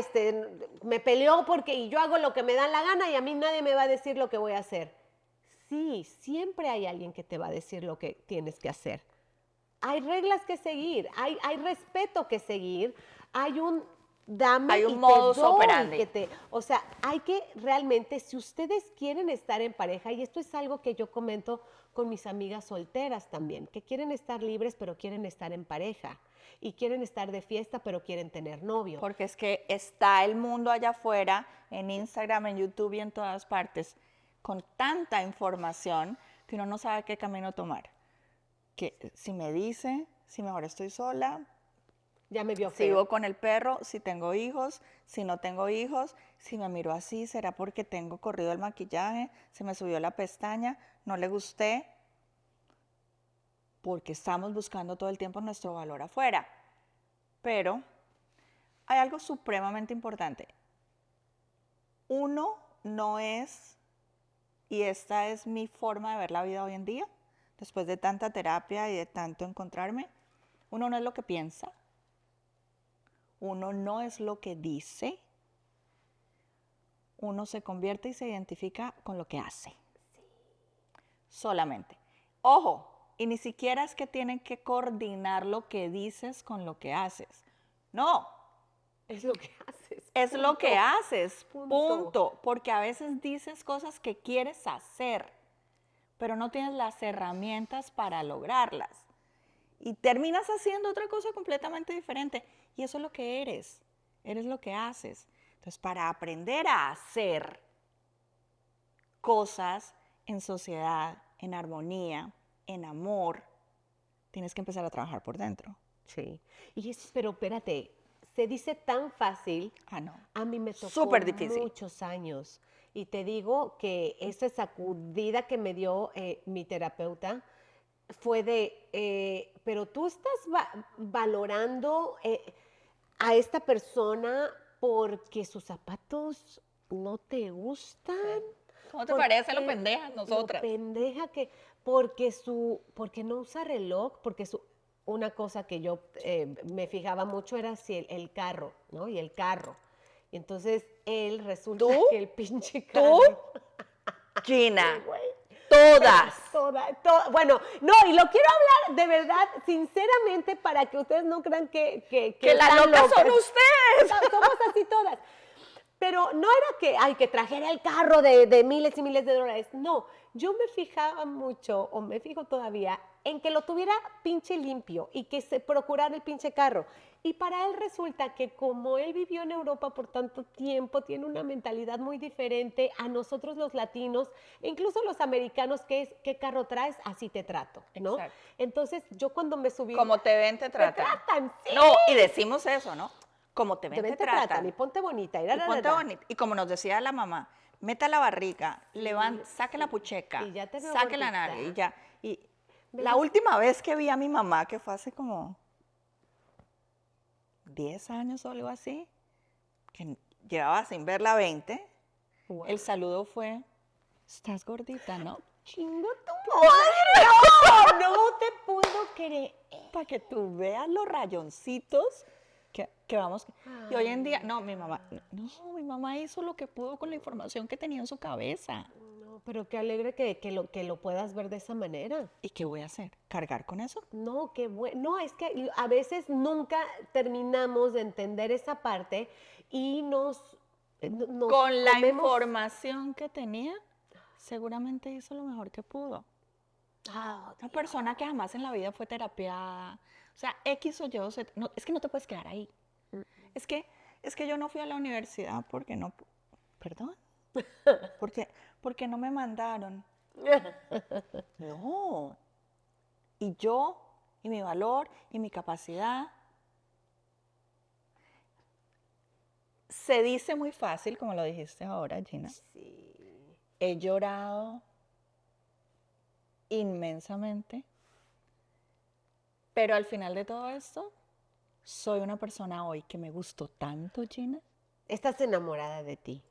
Speaker 1: me peleó y yo hago lo que me da la gana y a mí nadie me va a decir lo que voy a hacer? Sí, siempre hay alguien que te va a decir lo que tienes que hacer. Hay reglas que seguir, hay respeto que seguir, hay un dame
Speaker 2: Hay un
Speaker 1: y
Speaker 2: modus
Speaker 1: te doy,
Speaker 2: operandi.
Speaker 1: o sea, hay que realmente, si ustedes quieren estar en pareja, y esto es algo que yo comento con mis amigas solteras también, que quieren estar libres pero quieren estar en pareja, y quieren estar de fiesta pero quieren tener novio.
Speaker 2: Porque es que está el mundo allá afuera, en Instagram, en YouTube y en todas partes, con tanta información que uno no sabe qué camino tomar. Que si me dice, si mejor estoy sola,
Speaker 1: Ya me vio
Speaker 2: si
Speaker 1: feo.
Speaker 2: vivo con el perro, si tengo hijos, si no tengo hijos, si me miro así, será porque tengo corrido el maquillaje, se me subió la pestaña, no le gusté, porque estamos buscando todo el tiempo nuestro valor afuera. Pero hay algo supremamente importante. Uno no es, y esta es mi forma de ver la vida hoy en día, después de tanta terapia y de tanto encontrarme, uno no es lo que piensa, uno no es lo que dice, uno se convierte y se identifica con lo que hace. Sí. Solamente. Ojo, y ni siquiera es que tienen que coordinar lo que dices con lo que haces. No.
Speaker 1: Es lo que haces.
Speaker 2: Es
Speaker 1: punto.
Speaker 2: lo que haces,
Speaker 1: Punto.
Speaker 2: Porque a veces dices cosas que quieres hacer, pero no tienes las herramientas para lograrlas. Y terminas haciendo otra cosa completamente diferente. Y eso es lo que eres lo que haces. Entonces, para aprender a hacer cosas en sociedad, en armonía, en amor, tienes que empezar a trabajar por dentro.
Speaker 1: Sí. Pero espérate, se dice tan fácil.
Speaker 2: Ah, no.
Speaker 1: A mí me tocó
Speaker 2: Súper difícil.
Speaker 1: muchos años. Y te digo que esa sacudida que me dio mi terapeuta fue pero tú estás valorando a esta persona porque sus zapatos no te gustan.
Speaker 2: ¿Cómo te parece lo pendejas
Speaker 1: Lo
Speaker 2: nosotras?
Speaker 1: pendeja que, porque no usa reloj, una cosa que yo me fijaba mucho era si el carro, ¿no? Y el carro. Y entonces él resulta
Speaker 2: ¿Tú?
Speaker 1: que el pinche carro.
Speaker 2: ¿Tú? Gina, todas.
Speaker 1: Bueno, no, y lo quiero hablar de verdad, sinceramente, para que ustedes no crean que
Speaker 2: las
Speaker 1: están
Speaker 2: locas son
Speaker 1: locas.
Speaker 2: ustedes.
Speaker 1: Somos así todas. Pero no era que trajera el carro de miles y miles de dólares. No, yo me fijaba mucho, o me fijo todavía, en que lo tuviera pinche limpio y que se procurara el pinche carro. Y para él resulta que como él vivió en Europa por tanto tiempo, tiene una mentalidad muy diferente a nosotros los latinos, e incluso los americanos, que es, ¿qué carro traes? Así te trato, ¿no?
Speaker 2: Exacto.
Speaker 1: Entonces, yo cuando me subí...
Speaker 2: Como te ven, te tratan.
Speaker 1: Te tratan, sí.
Speaker 2: No, y decimos eso, ¿no? Como te ven,
Speaker 1: Te
Speaker 2: te tratan.
Speaker 1: tratan y ponte bonita.
Speaker 2: Y ponte bonita. Y como nos decía la mamá, meta la barriga, saque la pucheca,
Speaker 1: Y ya te veo
Speaker 2: saque la
Speaker 1: gordita.
Speaker 2: nalga y ya. Y la última vez que vi a mi mamá, que fue hace como 10 años o algo así, que llevaba sin verla 20,
Speaker 1: Wow.
Speaker 2: el saludo fue, estás gordita, ¿no?
Speaker 1: Chinga tu madre. No, no te puedo creer.
Speaker 2: Para que tú veas los rayoncitos que vamos. Y hoy en día, no, mi mamá hizo lo que pudo con la información que tenía en su cabeza.
Speaker 1: No, pero qué alegre que lo puedas ver de esa manera.
Speaker 2: ¿Y qué voy a hacer? ¿Cargar con eso?
Speaker 1: No, qué bueno. No, es que a veces nunca terminamos de entender esa parte y nos
Speaker 2: Con la
Speaker 1: comemos.
Speaker 2: información que tenía, seguramente hizo lo mejor que pudo.
Speaker 1: Ah,
Speaker 2: Una persona que jamás en la vida fue terapiada. O sea, X o Y, no, es que no te puedes quedar ahí. Es que yo no fui a la universidad porque no, perdón, porque no me mandaron. No. Y yo, y mi valor, y mi capacidad. Se dice muy fácil, como lo dijiste ahora, Gina.
Speaker 1: Sí.
Speaker 2: He llorado inmensamente, pero al final de todo esto, soy una persona hoy que me gustó tanto, Gina,
Speaker 1: Estás enamorada de ti.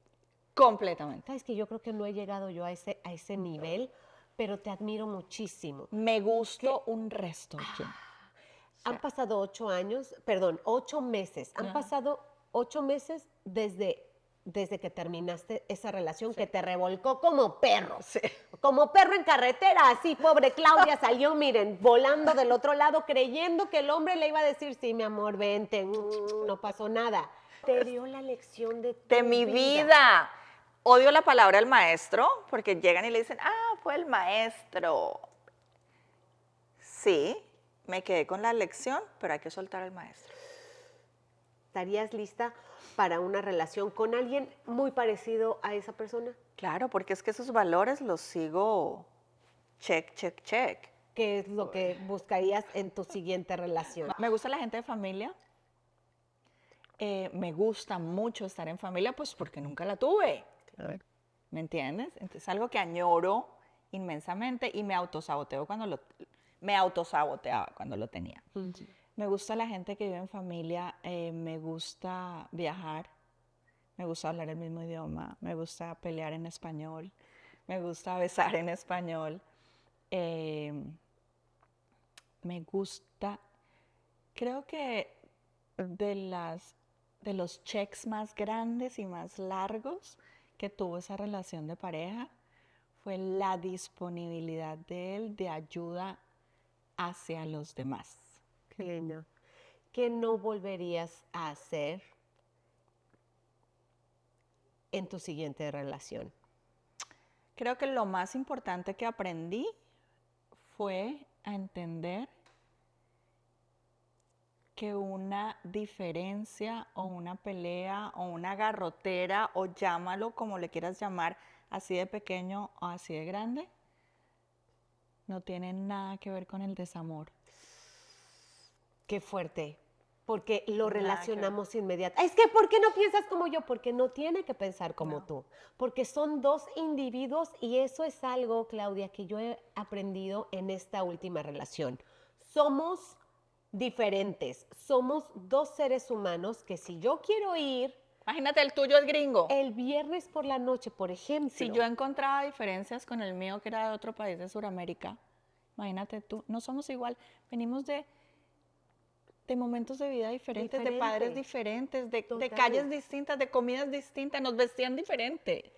Speaker 2: completamente.
Speaker 1: Sabes que yo creo que no he llegado yo a ese nivel, pero te admiro muchísimo.
Speaker 2: Me gustó un resto, Gina.
Speaker 1: Han pasado 8 años, perdón, 8 meses. Han pasado 8 meses desde que terminaste esa relación que te revolcó como perro.
Speaker 2: Sí.
Speaker 1: Como perro en carretera, así, pobre Claudia salió, miren, volando del otro lado, creyendo que el hombre le iba a decir, sí, mi amor, vente, no pasó nada. Te dio la lección de tu
Speaker 2: De mi vida. Odio la palabra el maestro, porque llegan y le dicen, fue el maestro. Sí, me quedé con la lección, pero hay que soltar al maestro.
Speaker 1: ¿Estarías lista para una relación con alguien muy parecido a esa persona?
Speaker 2: Claro, porque es que esos valores los sigo check, check, check.
Speaker 1: ¿Qué es lo que buscarías en tu siguiente relación?
Speaker 2: Me gusta la gente de familia. Me gusta mucho estar en familia, pues porque nunca la tuve. ¿Me entiendes? Entonces es algo que añoro inmensamente y me autosaboteaba cuando lo tenía. Me gusta la gente que vive en familia, me gusta viajar, me gusta hablar el mismo idioma, me gusta pelear en español, me gusta besar en español, me gusta, creo que de los checks más grandes y más largos que tuvo esa relación de pareja fue la disponibilidad de él de ayuda hacia los demás.
Speaker 1: Qué lindo. ¿Qué no volverías a hacer en tu siguiente relación?
Speaker 2: Creo que lo más importante que aprendí fue a entender que una diferencia o una pelea o una garrotera o llámalo como le quieras llamar, así de pequeño o así de grande, no tiene nada que ver con el desamor.
Speaker 1: Qué fuerte, porque lo
Speaker 2: Nada que ver.
Speaker 1: relacionamos inmediatamente. Es que, ¿por qué no piensas como yo? Porque no tiene que pensar como
Speaker 2: No.
Speaker 1: tú, porque son dos individuos y eso es algo, Claudia, que yo he aprendido en esta última relación. Somos diferentes, somos dos seres humanos que si yo quiero ir
Speaker 2: Imagínate, el tuyo es gringo.
Speaker 1: el viernes por la noche, por ejemplo.
Speaker 2: Si yo encontraba diferencias con el mío, que era de otro país de Sudamérica, imagínate tú, no somos igual, venimos de momentos de vida diferentes, de padres diferentes, de
Speaker 1: Total.
Speaker 2: calles distintas, de comidas distintas, nos vestían diferente.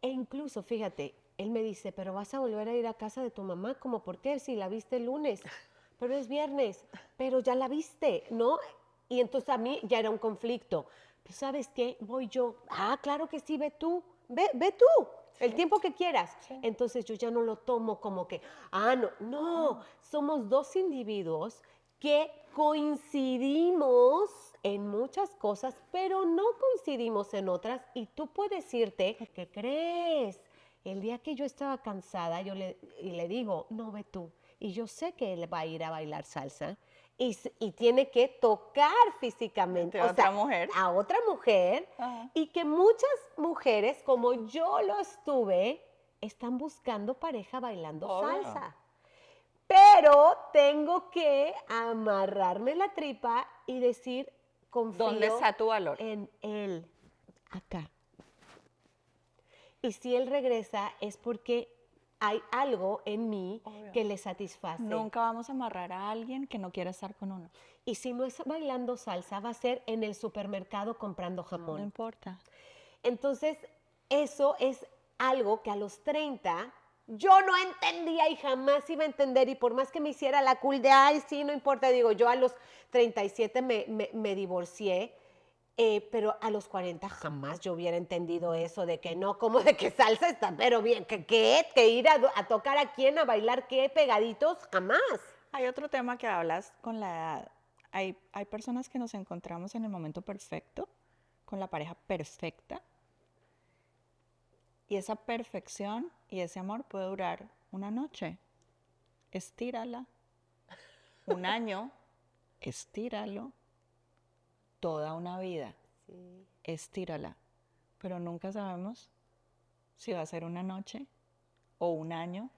Speaker 1: E incluso, fíjate, él me dice, pero vas a volver a ir a casa de tu mamá, ¿cómo por qué? Si la viste el lunes, pero es viernes, pero ya la viste, ¿no? Y entonces a mí ya era un conflicto. Pero ¿sabes qué? Voy yo, claro que sí, ve tú, ve tú, el tiempo que quieras. Entonces yo ya no lo tomo como que, no, somos dos individuos que coincidimos en muchas cosas, pero no coincidimos en otras. Y tú puedes irte, ¿qué crees? El día que yo estaba cansada, le digo, no, ve tú. Y yo sé que él va a ir a bailar salsa y tiene que tocar físicamente
Speaker 2: A otra mujer.
Speaker 1: a otra mujer.
Speaker 2: Ajá.
Speaker 1: Y que muchas mujeres, como yo lo estuve, están buscando pareja bailando
Speaker 2: Obvio.
Speaker 1: salsa. Pero tengo que amarrarme la tripa y decir, confío
Speaker 2: ¿Dónde está tu valor?
Speaker 1: en él, acá. Y si él regresa es porque hay algo en mí
Speaker 2: Obvio.
Speaker 1: que le satisface.
Speaker 2: Nunca vamos a amarrar a alguien que no quiera estar con uno.
Speaker 1: Y si no es bailando salsa, va a ser en el supermercado comprando
Speaker 2: No
Speaker 1: jamón.
Speaker 2: importa.
Speaker 1: Entonces, eso es algo que a los 30 yo no entendía y jamás iba a entender. Y por más que me hiciera la cool de, ay, sí, no importa, digo, yo a los 37 me divorcié. Pero a los 40 jamás yo hubiera entendido eso de que no, como de que salsa está, pero bien, que ir a tocar a quién, a bailar qué, pegaditos, jamás.
Speaker 2: Hay otro tema que hablas con la edad. Hay personas que nos encontramos en el momento perfecto, con la pareja perfecta, y esa perfección y ese amor puede durar una noche. Estírala. Un año, estíralo. Toda una vida,
Speaker 1: Sí.
Speaker 2: estírala. Pero nunca sabemos si va a ser una noche, o un año,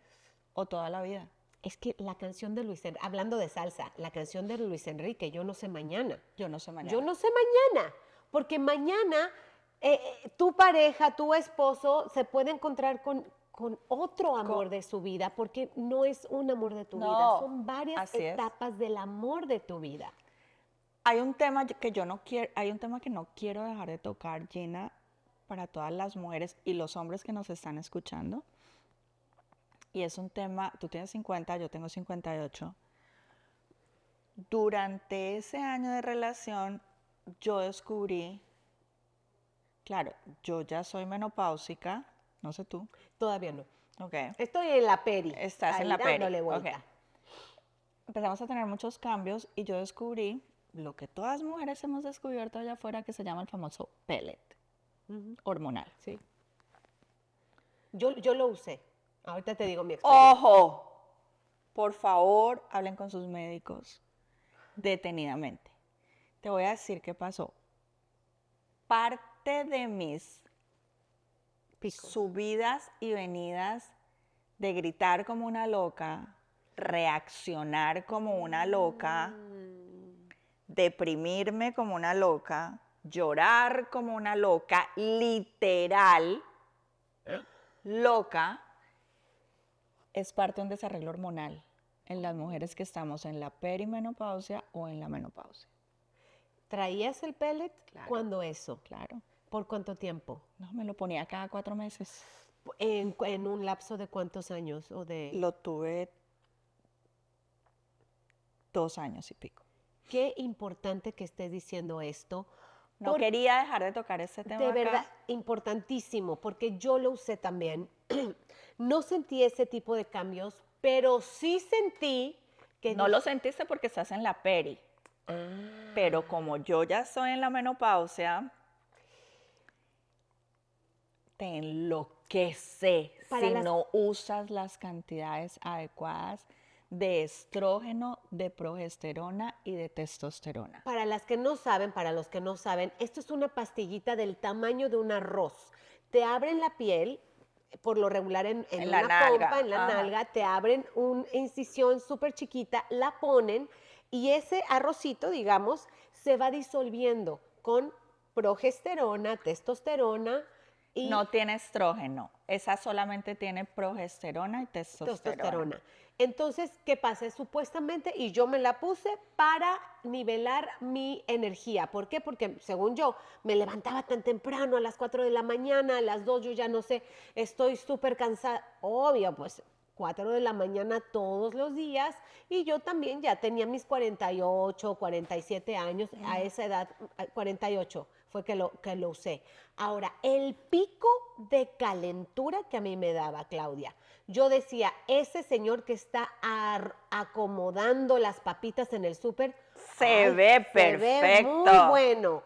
Speaker 2: o toda la vida.
Speaker 1: Es que la canción de Luis Enrique, hablando de salsa, la canción de Luis Enrique, Yo no sé mañana.
Speaker 2: Yo no sé mañana.
Speaker 1: Yo no sé mañana, porque mañana tu pareja, tu esposo se puede encontrar con otro amor de su vida, porque no es un amor de tu vida,
Speaker 2: No,
Speaker 1: son varias
Speaker 2: así es.
Speaker 1: etapas del amor de tu vida.
Speaker 2: Hay un tema que yo no quiero, hay un tema que no quiero dejar de tocar, Gina, para todas las mujeres y los hombres que nos están escuchando. Y es un tema, tú tienes 50, yo tengo 58. Durante ese año de relación, yo descubrí, claro, yo ya soy menopáusica, no sé tú,
Speaker 1: Todavía no.
Speaker 2: ok,
Speaker 1: Estoy en la peri.
Speaker 2: estás
Speaker 1: ahí
Speaker 2: en la peri,
Speaker 1: dándole vuelta.
Speaker 2: ok. Empezamos a tener muchos cambios y yo descubrí lo que todas mujeres hemos descubierto allá afuera, que se llama el famoso pellet hormonal.
Speaker 1: Sí. Yo lo usé. Ahorita te digo mi experiencia.
Speaker 2: ¡Ojo! Por favor, hablen con sus médicos detenidamente. Te voy a decir qué pasó. Parte de mis
Speaker 1: Picos.
Speaker 2: subidas y venidas de gritar como una loca, reaccionar como una loca, deprimirme como una loca, llorar como una loca, literal, loca, es parte de un desarreglo hormonal en las mujeres que estamos en la perimenopausia o en la menopausia.
Speaker 1: ¿Traías el pellet?
Speaker 2: Claro.
Speaker 1: ¿Cuándo eso?
Speaker 2: Claro.
Speaker 1: ¿Por cuánto tiempo?
Speaker 2: No, me lo ponía cada 4 meses.
Speaker 1: ¿En un lapso de cuántos años? ¿O de
Speaker 2: Lo tuve 2 años y pico.
Speaker 1: Qué importante que estés diciendo esto?
Speaker 2: No quería dejar de tocar ese tema
Speaker 1: De
Speaker 2: acá.
Speaker 1: verdad, importantísimo, porque yo lo usé también. No sentí ese tipo de cambios, pero sí sentí que...
Speaker 2: No lo sentiste porque estás en la peri. Pero como yo ya estoy en la menopausia, te enloquece si no usas las cantidades adecuadas de estrógeno, de progesterona y de testosterona.
Speaker 1: Para las que no saben, para los que no saben, esto es una pastillita del tamaño de un arroz. Te abren la piel, por lo regular en
Speaker 2: la
Speaker 1: una
Speaker 2: nalga.
Speaker 1: pompa, en la
Speaker 2: Ajá.
Speaker 1: nalga, te abren una incisión súper chiquita, la ponen y ese arrocito, digamos, se va disolviendo con progesterona, testosterona y
Speaker 2: No tiene estrógeno, esa solamente tiene progesterona y testosterona.
Speaker 1: Entonces, ¿qué pasa? Supuestamente, y yo me la puse para nivelar mi energía. ¿Por qué? Porque según yo, me levantaba tan temprano, a las 4 de la mañana, a las 2, yo ya no sé, estoy súper cansada. Obvio, pues 4 de la mañana todos los días, y yo también ya tenía mis 48, 47 años, a esa edad, 48 fue que lo usé. Ahora, el pico de calentura que a mí me daba, Claudia, yo decía, ese señor que está acomodando las papitas en el súper,
Speaker 2: Se ve perfecto.
Speaker 1: muy bueno.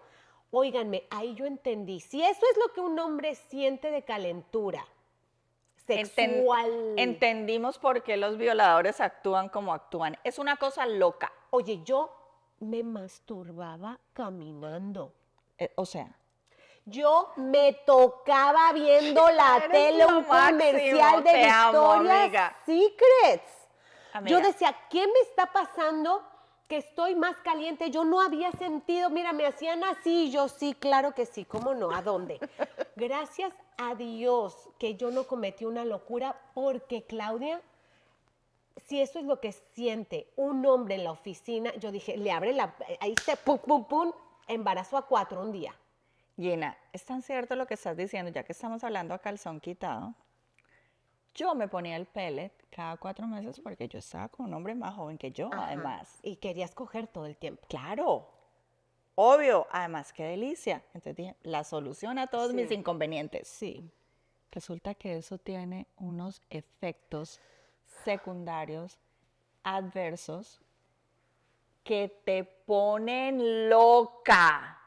Speaker 1: Óiganme, ahí yo entendí, si eso es lo que un hombre siente de calentura sexual.
Speaker 2: Entendimos por qué los violadores actúan como actúan. Es una cosa loca.
Speaker 1: Oye, yo me masturbaba caminando.
Speaker 2: O sea,
Speaker 1: Yo me tocaba viendo la
Speaker 2: Eres
Speaker 1: tele
Speaker 2: lo
Speaker 1: un comercial
Speaker 2: máximo,
Speaker 1: de
Speaker 2: te amo,
Speaker 1: Victoria's
Speaker 2: amiga.
Speaker 1: Secrets.
Speaker 2: Amiga.
Speaker 1: Yo decía, ¿qué me está pasando? que estoy más caliente. Yo no había sentido, mira, me hacían así, yo sí, claro que sí, ¿cómo no? ¿A dónde? Gracias a Dios que yo no cometí una locura porque, Claudia, si eso es lo que siente un hombre en la oficina, yo dije, le abre ahí se, pum, pum, pum, embarazó a 4 un día.
Speaker 2: Gina, es tan cierto lo que estás diciendo, ya que estamos hablando a calzón quitado. Yo me ponía el pellet cada 4 meses porque yo estaba con un hombre más joven que yo,
Speaker 1: Ajá.
Speaker 2: además.
Speaker 1: Y querías coger todo el tiempo.
Speaker 2: Claro, obvio, además, qué delicia. Entonces dije, la solución a todos mis inconvenientes.
Speaker 1: Sí.
Speaker 2: Resulta que eso tiene unos efectos secundarios adversos que te ponen loca.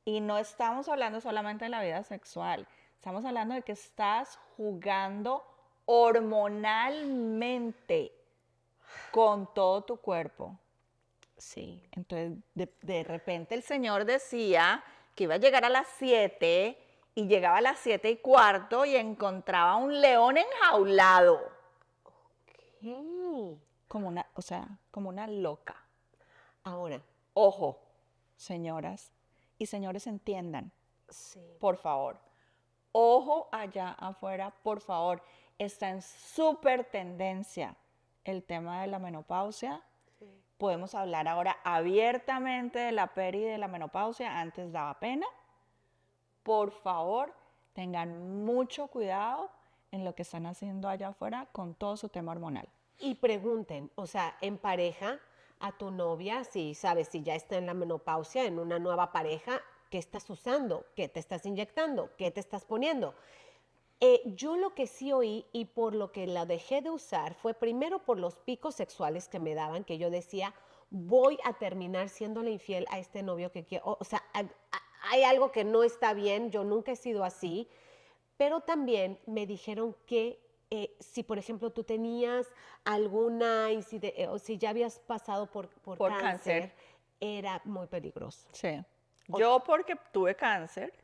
Speaker 2: Y no estamos hablando solamente de la vida sexual, estamos hablando de que estás jugando hormonalmente con todo tu cuerpo.
Speaker 1: Sí.
Speaker 2: Entonces, de repente el señor decía que iba a llegar a las 7 y llegaba a las 7:15 y encontraba un león enjaulado. Como una, o sea, como una loca.
Speaker 1: Ahora.
Speaker 2: Ojo, señoras y señores, entiendan,
Speaker 1: Sí.
Speaker 2: por favor. Ojo allá afuera, por favor. Está en súper tendencia el tema de la menopausia. Sí. Podemos hablar ahora abiertamente de la peri y de la menopausia. Antes daba pena. Por favor, tengan mucho cuidado en lo que están haciendo allá afuera con todo su tema hormonal.
Speaker 1: Y pregunten, o sea, en pareja, a tu novia, si sabes, si ya está en la menopausia, en una nueva pareja, ¿qué estás usando? ¿Qué te estás inyectando? ¿Qué te estás poniendo? Yo lo que sí oí y por lo que la dejé de usar fue primero por los picos sexuales que me daban, que yo decía, voy a terminar siéndole infiel a este novio que quiero. O sea, hay algo que no está bien, yo nunca he sido así, pero también me dijeron que si, por ejemplo, tú tenías alguna incidencia, o si ya habías pasado por cáncer, era muy peligroso.
Speaker 2: Sí. Yo porque tuve cáncer,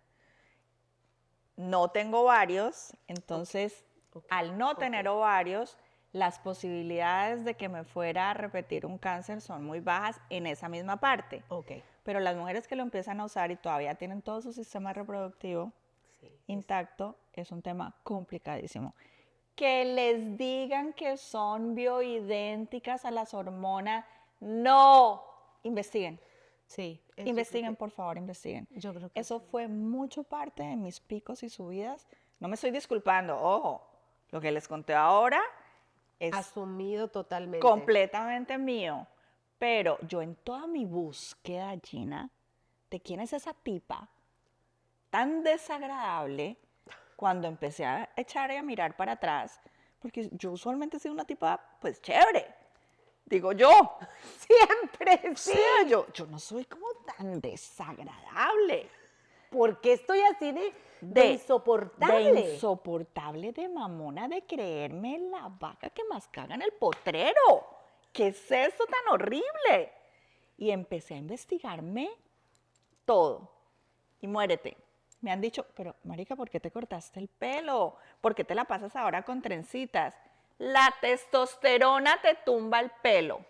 Speaker 2: no tengo ovarios, entonces al no tener ovarios, las posibilidades de que me fuera a repetir un cáncer son muy bajas en esa misma parte. Pero las mujeres que lo empiezan a usar y todavía tienen todo su sistema reproductivo intacto, es un tema complicadísimo. Que les digan que son bioidénticas a las hormonas, no, investiguen.
Speaker 1: Sí.
Speaker 2: Investiguen, por favor, investiguen.
Speaker 1: Yo creo que
Speaker 2: eso fue mucho parte de mis picos y subidas. No me estoy disculpando, ojo, lo que les conté ahora es
Speaker 1: asumido totalmente.
Speaker 2: Completamente mío. Pero yo en toda mi búsqueda, Gina, de quién es esa tipa tan desagradable, cuando empecé a echar y a mirar para atrás, porque yo usualmente he sido una tipa, pues, chévere. Digo yo.
Speaker 1: Siempre, sí.
Speaker 2: Sí, yo no soy como tan desagradable.
Speaker 1: ¿Por qué estoy así de insoportable?
Speaker 2: De insoportable, de mamona, de creerme la vaca que más caga en el potrero. ¿Qué es eso tan horrible? Y empecé a investigarme todo. Y muérete. Me han dicho, pero marica, ¿por qué te cortaste el pelo? ¿Por qué te la pasas ahora con trencitas? La testosterona te tumba el pelo.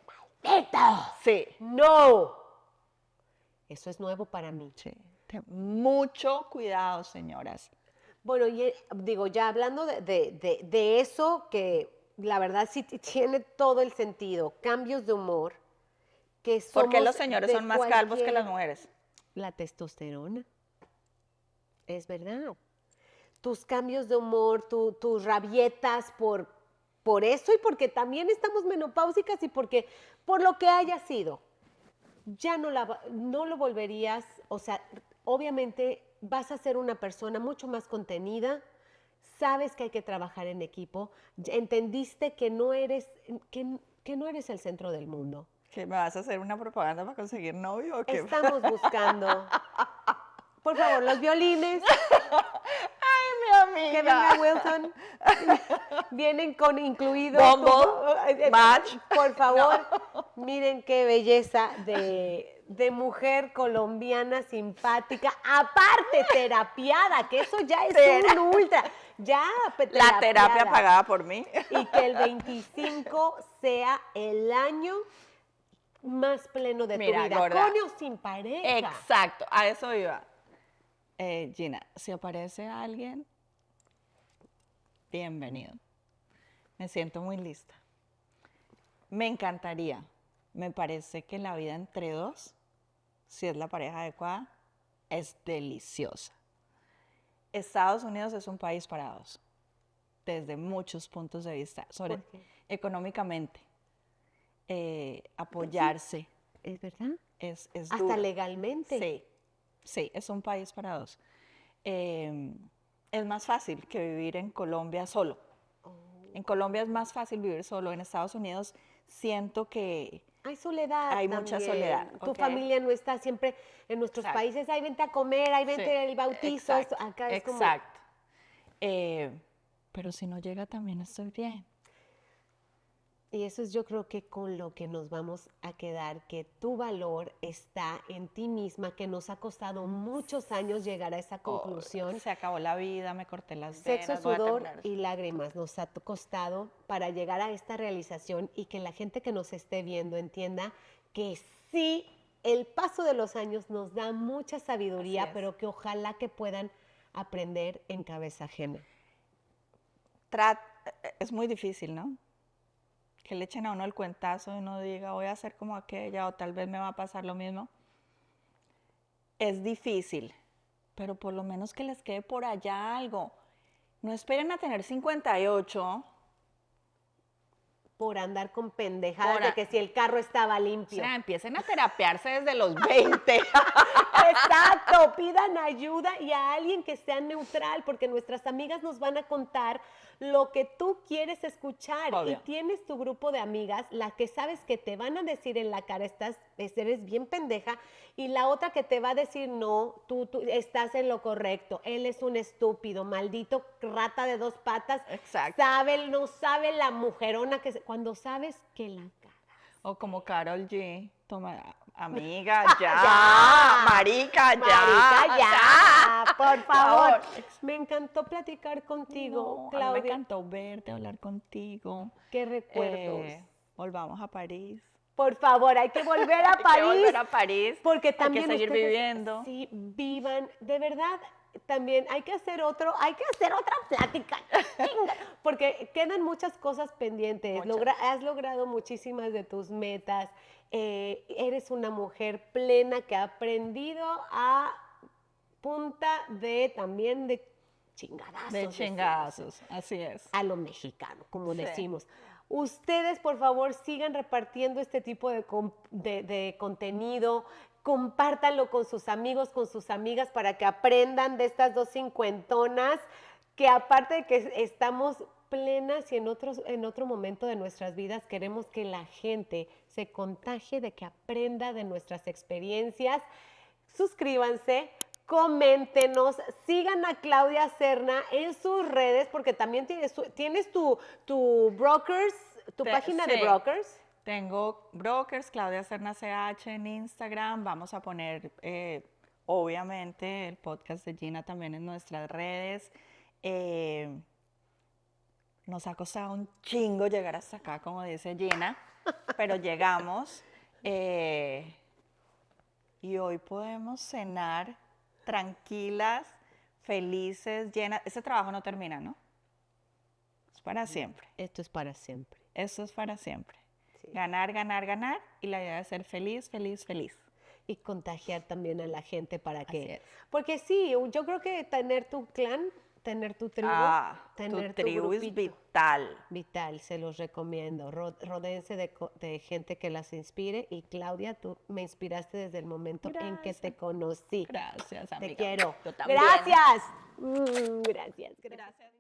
Speaker 1: ¡Neta!
Speaker 2: Sí.
Speaker 1: ¡No! Eso es nuevo para mí.
Speaker 2: Sí. Mucho cuidado, señoras.
Speaker 1: Bueno, y digo, ya hablando de eso, que la verdad sí tiene todo el sentido, cambios de humor, que somos
Speaker 2: ¿Por qué los señores son más calvos que las mujeres?
Speaker 1: La testosterona. Es verdad. Tus cambios de humor, tus rabietas por eso y porque también estamos menopáusicas y porque por lo que haya sido, ya no lo volverías, o sea, obviamente vas a ser una persona mucho más contenida, sabes que hay que trabajar en equipo, entendiste que no eres el centro del mundo.
Speaker 2: ¿Que me vas a hacer una propaganda para conseguir novio o qué?
Speaker 1: Estamos buscando. Por favor, los violines.
Speaker 2: Ay, mi amiga.
Speaker 1: Que venga Wilson. Vienen con incluido.
Speaker 2: Bumble, Match.
Speaker 1: Por favor, miren qué belleza de mujer colombiana simpática. Aparte, terapiada, que eso ya es un ultra. Ya,
Speaker 2: la terapia pagada por mí.
Speaker 1: Y que el 25 sea el año más pleno de
Speaker 2: Mira,
Speaker 1: tu vida,
Speaker 2: gorda.
Speaker 1: con o sin pareja.
Speaker 2: Exacto, a eso iba. Gina, si aparece alguien, bienvenido. Me siento muy lista. Me encantaría. Me parece que la vida entre dos, si es la pareja adecuada, es deliciosa. Estados Unidos es un país para dos, desde muchos puntos de vista, sobre
Speaker 1: ¿Por qué?
Speaker 2: económicamente, apoyarse,
Speaker 1: ¿Es verdad?
Speaker 2: es
Speaker 1: Hasta
Speaker 2: duro.
Speaker 1: legalmente.
Speaker 2: Sí, sí, es un país para dos. Es más fácil que vivir en Colombia solo. En Colombia es más fácil vivir solo. En Estados Unidos siento que
Speaker 1: Hay soledad
Speaker 2: hay
Speaker 1: también.
Speaker 2: mucha soledad.
Speaker 1: Tu
Speaker 2: ¿ok?
Speaker 1: familia no está siempre en nuestros
Speaker 2: Exacto.
Speaker 1: países. Ay, vente a comer, ay, vente
Speaker 2: Sí,
Speaker 1: al bautizo.
Speaker 2: exacto,
Speaker 1: Esto. Acá es como...
Speaker 2: exacto. Pero si no llega también estoy bien.
Speaker 1: Y eso es yo creo que con lo que nos vamos a quedar, que tu valor está en ti misma, que nos ha costado muchos años llegar a esa
Speaker 2: Oh,
Speaker 1: conclusión.
Speaker 2: se acabó la vida, me corté las
Speaker 1: Sexo,
Speaker 2: venas, voy a
Speaker 1: sudor
Speaker 2: terminar.
Speaker 1: y lágrimas nos ha costado para llegar a esta realización y que la gente que nos esté viendo entienda que sí, el paso de los años nos da mucha sabiduría,
Speaker 2: Así es.
Speaker 1: pero que ojalá que puedan aprender en cabeza ajena.
Speaker 2: Es muy difícil, ¿no? Que le echen a uno el cuentazo y uno diga, voy a hacer como aquella o tal vez me va a pasar lo mismo. Es difícil, pero por lo menos que les quede por allá algo. No esperen a tener 58.
Speaker 1: Por andar con pendejadas
Speaker 2: Por
Speaker 1: de
Speaker 2: a-
Speaker 1: que si el carro estaba
Speaker 2: O
Speaker 1: limpio.
Speaker 2: sea, empiecen a terapearse desde los 20.
Speaker 1: Exacto, pidan ayuda y a alguien que sea neutral, porque nuestras amigas nos van a contar lo que tú quieres escuchar.
Speaker 2: Obvio.
Speaker 1: Y tienes tu grupo de amigas, la que sabes que te van a decir en la cara, eres bien pendeja, y la otra que te va a decir, no, tú estás en lo correcto, él es un estúpido, maldito rata de dos patas.
Speaker 2: Exacto.
Speaker 1: No sabe la mujerona cuando sabes que la cagas.
Speaker 2: O como Karol G. Toma, amiga, ya.
Speaker 1: Ya.
Speaker 2: Marica, ya.
Speaker 1: Marica, ya, por favor.
Speaker 2: favor.
Speaker 1: Me encantó platicar contigo,
Speaker 2: No, a mí me
Speaker 1: Claudia.
Speaker 2: encantó verte, hablar contigo.
Speaker 1: Qué recuerdos.
Speaker 2: Volvamos a París.
Speaker 1: Por favor, hay que volver a
Speaker 2: Hay que
Speaker 1: París.
Speaker 2: volver a París.
Speaker 1: Porque
Speaker 2: Hay
Speaker 1: también
Speaker 2: que seguir
Speaker 1: ustedes,
Speaker 2: viviendo.
Speaker 1: Sí, vivan. De verdad, también hay que hacer otra plática. Chinga, porque quedan muchas cosas pendientes.
Speaker 2: Muchas.
Speaker 1: Has logrado muchísimas de tus metas. Eres una mujer plena que ha aprendido a punta también de chingadazos.
Speaker 2: De
Speaker 1: decimos,
Speaker 2: chingazos, así es.
Speaker 1: a lo mexicano, como
Speaker 2: Sí.
Speaker 1: decimos. Ustedes, por favor, sigan repartiendo este tipo de contenido, compártanlo con sus amigos, con sus amigas, para que aprendan de estas dos cincuentonas, que aparte de que estamos plenas y en otro momento de nuestras vidas, queremos que la gente se contagie de que aprenda de nuestras experiencias. Suscríbanse, coméntenos, sigan a Claudia Serna en sus redes, porque también tienes tu brokers, tu página de
Speaker 2: Sí.
Speaker 1: brokers.
Speaker 2: Tengo brokers, Claudia Serna CH en Instagram. Vamos a poner, obviamente, el podcast de Gina también en nuestras redes. Nos ha costado un chingo llegar hasta acá, como dice Gina, pero llegamos. Y hoy podemos cenar tranquilas, felices, llenas. Ese trabajo no termina, ¿no? Es para siempre.
Speaker 1: Esto es para siempre.
Speaker 2: Eso es para siempre.
Speaker 1: Sí.
Speaker 2: Ganar, ganar, ganar. Y la idea es ser feliz, feliz, feliz.
Speaker 1: Y contagiar también a la gente para
Speaker 2: Así
Speaker 1: que...
Speaker 2: es.
Speaker 1: Porque sí, yo creo que tener tu clan, tener tu tribu, tener
Speaker 2: tu tribu es
Speaker 1: grupito.
Speaker 2: vital.
Speaker 1: Vital, se los recomiendo. Rodéense de gente que las inspire. Y Claudia, tú me inspiraste desde el momento en que te conocí.
Speaker 2: Gracias, amiga.
Speaker 1: Te quiero.
Speaker 2: Yo también.
Speaker 1: Gracias. Gracias.
Speaker 2: Gracias.